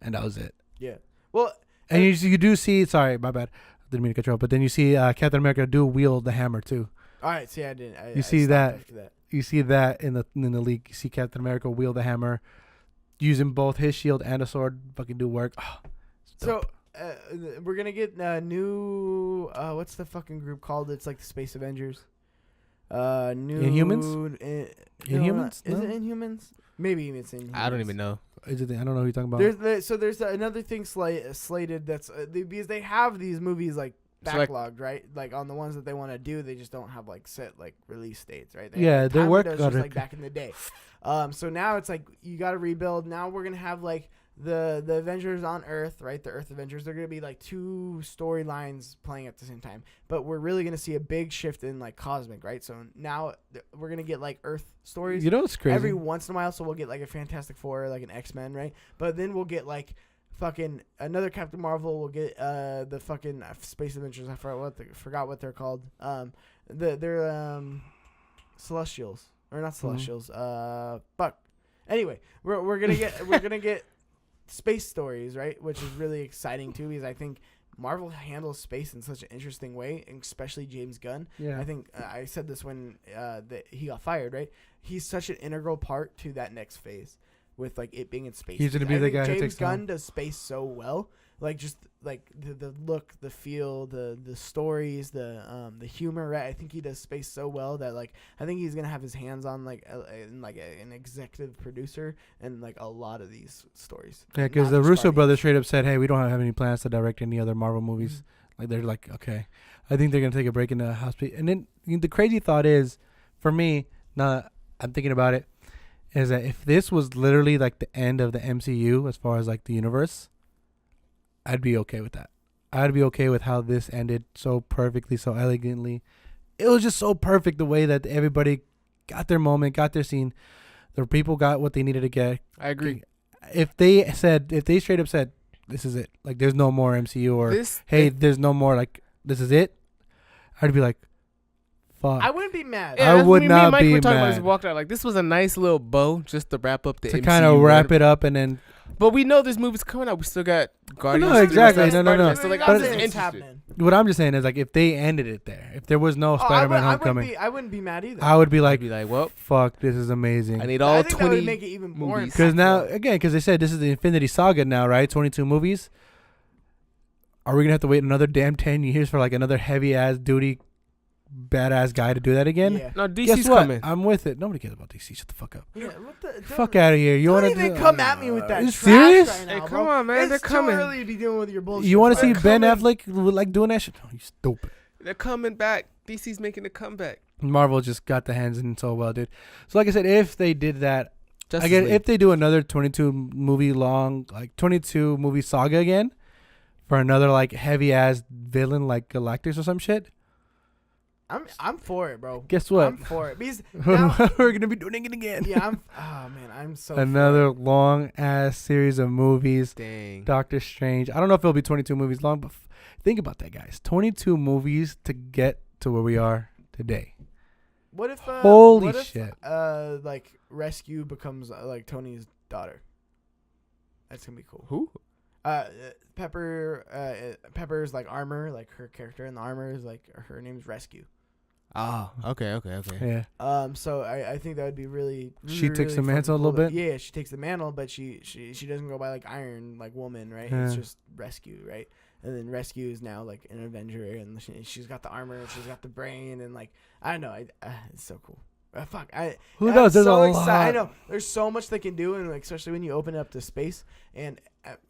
and that was it. Yeah. Well, and you do see. Sorry, my bad. Didn't mean to cut you off. But then you see Captain America do wield the hammer too. All right. See, I didn't. You see that. You see that in the leak. You see Captain America wield the hammer, using both his shield and a sword. Fucking do work. Oh, so we're gonna get new. What's the fucking group called? It's the Space Avengers. New Inhumans? Inhumans? Is it Inhumans? Maybe it's Inhumans. I don't even know. I don't know who you're talking about. There's another thing slated that's because they have these movies backlogged, right? On the ones that they want to do, they just don't have set release dates, right? They're working on it back in the day. So now it's you got to rebuild. Now we're gonna have the Avengers on Earth, right? The Earth Avengers. They're gonna be two storylines playing at the same time, but we're really gonna see a big shift in cosmic, right? So now we're gonna get Earth stories. You know what's crazy? Every once in a while, so we'll get a Fantastic Four, an X-Men, right? But then we'll get fucking another Captain Marvel. We'll get the fucking Space Avengers. I forgot what they're called. They're Celestials, or not Celestials. Fuck. Anyway, we're gonna get space stories, right? Which is really exciting too, because I think Marvel handles space in such an interesting way, and especially James Gunn. Yeah. I think I said this when he got fired, right? He's such an integral part to that next phase, with it being in space. He's gonna be the guy who James takes Gunn does space so well. Just the look, the feel, the stories, the humor, right? I think he does space so well that I think he's gonna have his hands on an executive producer and a lot of these stories. Yeah, because the Russo brothers straight up said, "Hey, we don't have any plans to direct any other Marvel movies." Mm-hmm. They're okay, I think they're gonna take a break in the hospital. And then the crazy thought is, for me, now I'm thinking about it, is that if this was literally the end of the MCU as far as the universe, I'd be okay with that. I'd be okay with how this ended so perfectly, so elegantly. It was just so perfect the way that everybody got their moment, got their scene. The people got what they needed to get. I agree. If they straight up said, this is it, there's no more MCU, or there's no more, this is it, I'd be fuck. I wouldn't be mad. Yeah, I would me not and Mike be were talking mad. About this, walked out this was a nice little bow just to wrap up the to MCU. kind of wrap it up, and then. But we know this movie's coming out. We still got Guardians. No, exactly. No. So But it's happening. What I'm just saying is if they ended it there, if there was no Spider-Man Homecoming, I wouldn't be mad either. I would be like, well, fuck, this is amazing. I need all I think 20 that would make it even more movies. Because now, again, because they said this is the Infinity Saga now, right? 22 movies. are we gonna have to wait another damn 10 years for like another heavy ass duty badass guy to do that again? Yeah. No, Guess DC's what? coming. I'm with it. Nobody cares about DC. Shut the fuck up. Yeah, what the, Fuck out of here. You don't want even to come at me with that. You Trash serious? Right now, Hey, bro. come on, man. They're It's coming. too early to be dealing with your bullshit. You want to see They're Ben coming. Affleck like doing that shit? Oh, you stupid. They're coming back. DC's making a comeback. Marvel just got the hands in so well, dude. So like I said, if they did that, Justice again, League. if they do another 22 movie saga again for another like heavy ass villain like Galactus or some shit, I'm for it, bro. guess what? I'm for it because now, We're gonna be doing it again. yeah, I'm so for Another it. long ass series of movies. Dang. Doctor Strange. I don't know if it'll be 22 movies long, but think about that, guys. 22 movies to get to where we are today. What if Holy what if, shit. like Rescue becomes like Tony's daughter? That's gonna be cool. Who? Pepper's like armor, like her character in the armor is like her name's Rescue. Oh, okay. Yeah. So I think that would be really. She really, takes the really mantle a fucking little cool bit? Yeah, she takes the mantle, but she doesn't go by like Iron like Woman, right? Yeah. It's just Rescue, right? And then Rescue is now like an Avenger, and she's got the armor, and she's got the brain, and like I don't know, it's so cool. Who I'm knows? There's so a excited. lot. I know there's so much they can do, and like, especially when you open it up to space. And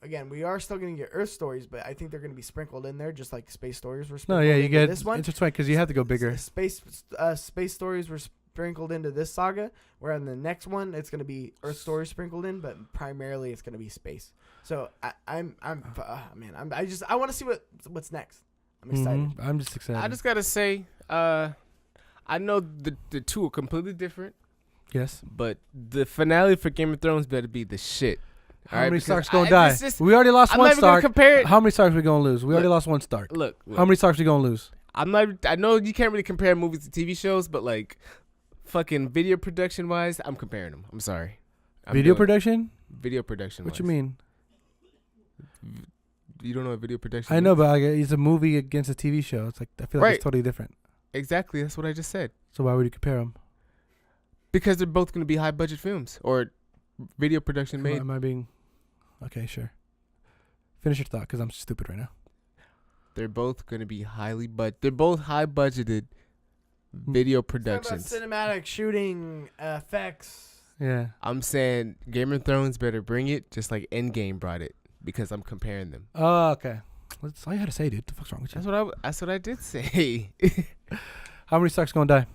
again, we are still going to get Earth stories, but I think they're going to be sprinkled in there, just like space stories were. No, Sprinkled yeah, you into get this one. intertwined because you have to go bigger. Space stories were sprinkled into this saga, where in the next one it's going to be Earth stories sprinkled in, but primarily it's going to be space. So I want to see what's next. I'm excited. Mhm. I'm just excited. I just gotta say, I know the two are completely different, yes. but the finale for Game of Thrones better be the shit. How All right, many because Starks gonna die? We already lost I'm one not even gonna Stark. compare it. How many Starks we gonna lose? We already Look. lost one Stark. Look, How many Starks we gonna lose? I'm not. I know you can't really compare movies to TV shows, but like, fucking video production wise, I'm comparing them. I'm sorry. Video production? Video production. What you mean? You don't know what video production? I know, means? but like, it's a movie against a TV show. It's like I feel like Right. it's totally different. Exactly. That's what I just said. So why would you compare them? Because they're both going to be high budget films or video production made. Am I being? Okay, sure. Finish your thought, because I'm stupid right now. They're both going to be they're both high budgeted video Talking productions. about cinematic shooting effects. Yeah. I'm saying Game of Thrones better bring it, just like Endgame brought it, because I'm comparing them. Oh, okay. That's all you had to say, dude. The fuck's wrong with you? That's what I did say. How many Starks gonna die?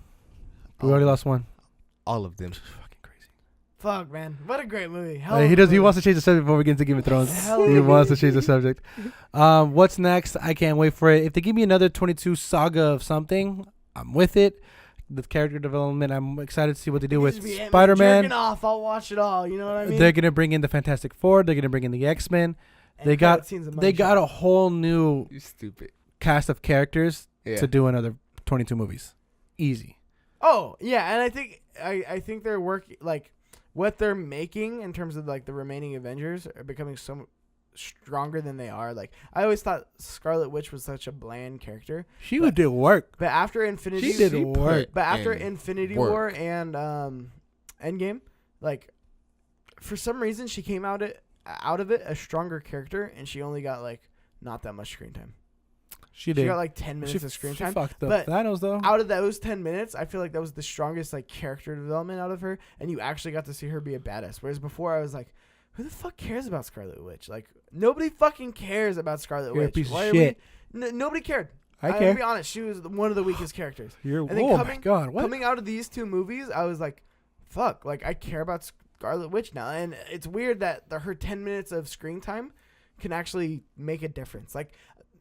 We already lost one. All of them. Fucking crazy. Fuck, man, what a great movie. He wants to change the subject before we get into Game of Thrones. Hell He of a wants to movie. change the subject. What's next? I can't wait for it. If they give me another 22 saga of something, I'm with it. The character development, I'm excited to see what they do with Spider-Man. Jerking off, I'll watch it all. You know what I mean? They're gonna bring in the Fantastic Four. They're gonna bring in the X-Men. And They got cutscenes of they money got shot. a whole new You stupid. cast of characters Yeah. to do another 22 movies. Easy. Oh yeah, and I think their work, like what they're making in terms of like the remaining Avengers, are becoming so stronger than they are. Like I always thought Scarlet Witch was such a bland character, She would do work. but after Infinity, She did work. But after in Infinity work. War and Endgame, like for some reason she came out of it a stronger character, and she only got like not that much screen time. She She did. got like 10 minutes of screen she time. fucked up but Thanos though. Out of those 10 minutes, I feel like that was the strongest like character development out of her, and you actually got to see her be a badass. Whereas before, I was like, who the fuck cares about Scarlet Witch? Like nobody fucking cares about Scarlet You're a Witch. piece of Why are shit. nobody cared. I I'll care. be honest, she was one of the weakest characters. You're. And then Oh my god! What? Coming out of these two movies, I was like, fuck, like I care about Scarlet Witch now. And it's weird that her 10 minutes of screen time can actually make a difference. Like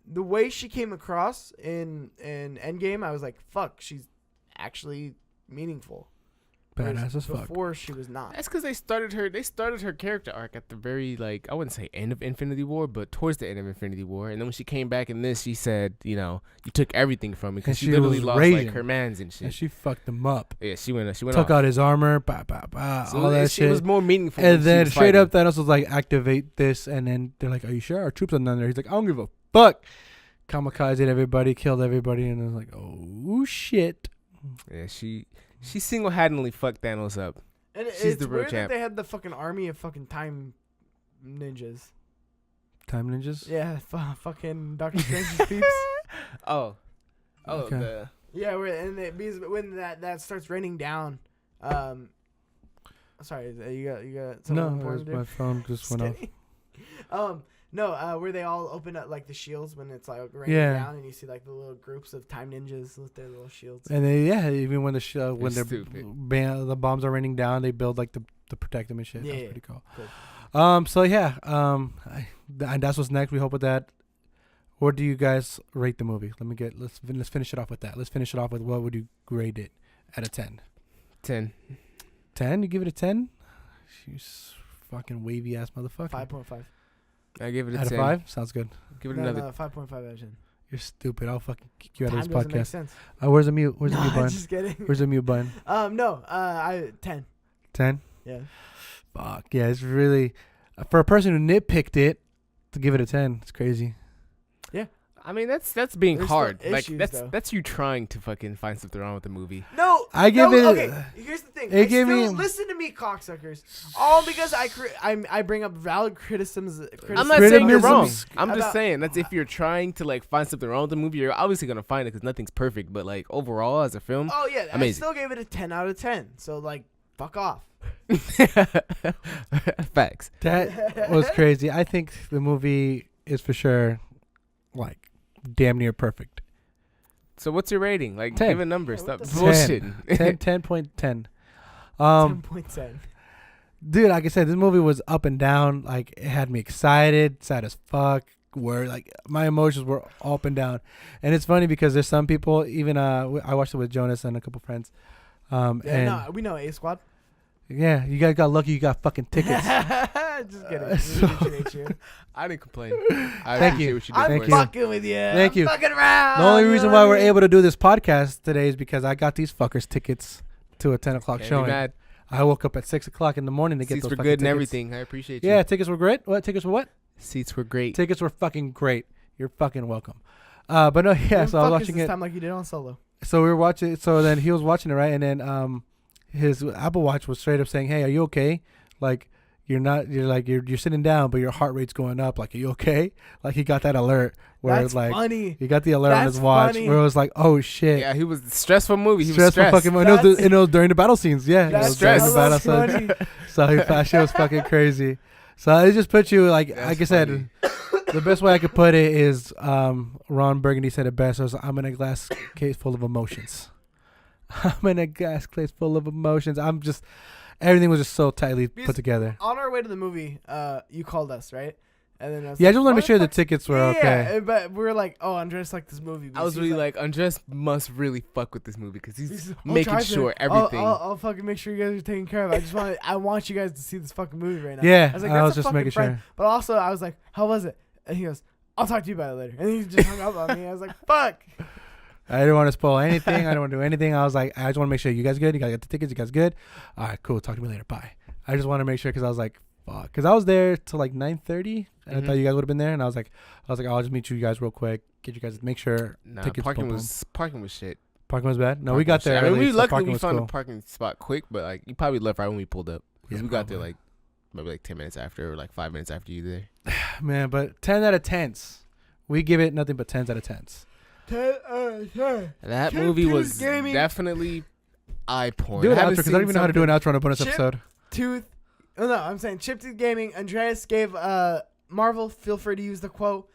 the way she came across in Endgame, I was like, fuck, she's actually meaningful. Whereas Badass as fuck. Before she was not. That's because they started her character arc at the very, like, I wouldn't say end of Infinity War, but towards the end of Infinity War. And then when she came back in this, she said, you know, you took everything from me, because And she she literally was lost raging. like her mans and shit. And she fucked him up. Yeah, she went Took off. out his armor. So All that it shit. was more meaningful. And when she then was straight fighting. up, Thanos was like, activate this. And then they're like, are you sure? Our troops are down there. He's like, I don't give a fuck. Kamikaze everybody, killed everybody. And I was like, oh, shit. Yeah, she single-handedly fucked Thanos up. And She's it's the real weird champ. that they had the fucking army of fucking time ninjas. Time Ninjas. Yeah, fucking Doctor Strange's peeps. Oh, Okay. Yeah, because when that starts raining down. Sorry, you got something No, important to do? my phone just went off. No, where they all open up like the shields when it's like raining down, and you see like the little groups of time ninjas with their little shields. And even when the bombs are raining down, they build like to protect them and shit. That's pretty cool. So yeah, and that's what's next. We hope with that. What do you guys rate the movie? Let's finish it off with that. Let's finish it off with what would you grade it out of 10? 10. 10? You give it a 10? You fucking wavy ass motherfucker. 5.5. I give it a out 10. of 5? Sounds good. Give it another. 5.5 out of 10. You're stupid. I'll fucking kick you out of this Time doesn't make podcast. sense. Where's the mute? Where's the mute button? Just kidding. Where's the mute button? I 10. 10? Yeah. Fuck. Yeah, it's really... for a person who nitpicked it, to give it a 10, it's crazy. I mean, that's being There's hard. still Like issues, though. that's you trying to fucking find something wrong with the movie. No, I give it. Okay, here's the thing. It gave me. Listen to me, cocksuckers. All because I bring up valid criticisms. I'm not saying you're wrong. Criticisms I'm just saying that's if you're trying to like find something wrong with the movie, you're obviously gonna find it because nothing's perfect. But like overall, as a film, Oh yeah, amazing. I still gave it a 10 out of 10. So like, fuck off. Facts. That was crazy. I think the movie is for sure, like, damn near perfect. So what's your rating? Like, 10. give a number. Stop What bullshitting. 10.10. 10.10. Dude, like I said, this movie was up and down. Like, it had me excited, sad as fuck. Where like my emotions were up and down, and it's funny because there's some people. Even I watched it with Jonas and a couple friends. We know A Squad. Yeah, you guys got lucky. You got fucking tickets. Just kidding. We appreciate you. I didn't complain. Thank you. What you did I'm for Thank us. you. fucking with you. Thank you. I'm fucking around. The only you reason know why what we're I mean? able to do this podcast today is because I got these fuckers tickets to a 10 o'clock Can't be showing. mad. I woke up at 6 o'clock in the morning to get Seats those were fucking good and tickets. everything. I appreciate you. Yeah, tickets were great. What? Tickets were what? Seats were great. Tickets were fucking great. You're fucking welcome. But no, yeah, so I was watching this it. time like you did on Solo. So we were watching. So then he was watching it, right? And then his Apple Watch was straight up saying, "Hey, are you okay? Like you're not. You're sitting down, but your heart rate's going up. Like, are you okay? Like he got that alert where That's it's like funny. he got the alert on That's his watch funny. where it was like, oh shit. Yeah, he was stressful movie. He was Stressful stressed. fucking. And it was during the battle scenes. Yeah, it That's was during the battle stressful. scenes. So that shit was fucking crazy. So it just puts you like That's like I said. The best way I could put it is Ron Burgundy said it best. It was, I'm in a glass case full of emotions. I'm in a glass case full of emotions. I'm just everything was just so tightly Because put together. On our way to the movie, you called us, right? And then I was Yeah, I like, just want to make sure the "What tickets were fuck?" okay. Yeah, but we were like, oh, Andres liked this movie. I was Because he really like, Andres must really fuck with this movie because he's I'll making try to. sure everything. I'll fucking make sure you guys are taken care of. I want you guys to see this fucking movie right now. Yeah, I was like, I was "That's a just fucking making friend." sure. But also, I was like, how was it? And he goes, I'll talk to you about it later. And he just hung up on me. I was like, fuck. I didn't want to spoil anything. I didn't want to do anything. I was like, I just want to make sure you guys good. You guys get the tickets. You guys good? All right, cool. Talk to me later. Bye. I just want to make sure because I was like, fuck. Because I was there till like 9:30. And I thought you guys would have been there. And I was like, I'll just meet you guys real quick. Get you guys make sure Nah, tickets. parking boom, was shit. Parking was bad. No, Parking we got was shit. there. I mean, early, we so luckily parking we was found cool. a parking spot quick, but like you probably left right when we pulled up because Yeah, we got there probably. like maybe like 10 minutes after or like 5 minutes after you there. Man, but 10 out of 10s. We give it nothing but 10s out of 10s. 10 out of 10. That Chip movie Tooth was Gaming. definitely eye porn. Do I an outro haven't because I don't even know how to do an outro on a bonus Chip- episode. Tooth. Oh, no, I'm saying Chip Tooth Gaming. Andreas gave Marvel, feel free to use the quote,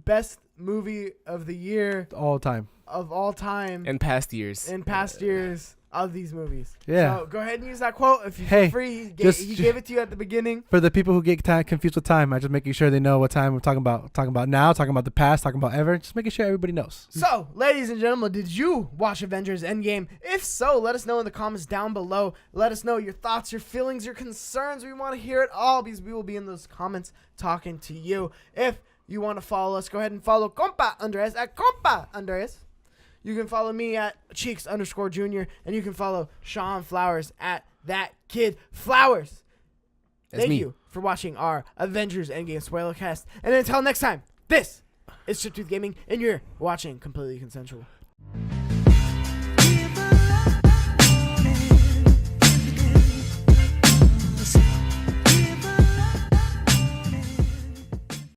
best movie of the year All time. of all time in past years. in past years of these movies. Yeah. So go ahead and use that quote if you Hey, feel free. He gave it to you at the beginning. For the people who get confused with time, I'm just making sure they know what time we're talking about. Talking about now, talking about the past, talking about ever. Just making sure everybody knows. So, ladies and gentlemen, did you watch Avengers Endgame? If so, let us know in the comments down below. Let us know your thoughts, your feelings, your concerns. We want to hear it all because we will be in those comments talking to you. If you want to follow us, go ahead and follow Compa Andres at Compa Andres. You can follow me at Cheeks_Junior, and you can follow Shawn Flowers at That Kid Flowers. That's Thank me. you for watching our Avengers Endgame spoiler cast. And until next time, this is Chip Tooth Gaming, and you're watching Completely Consensual.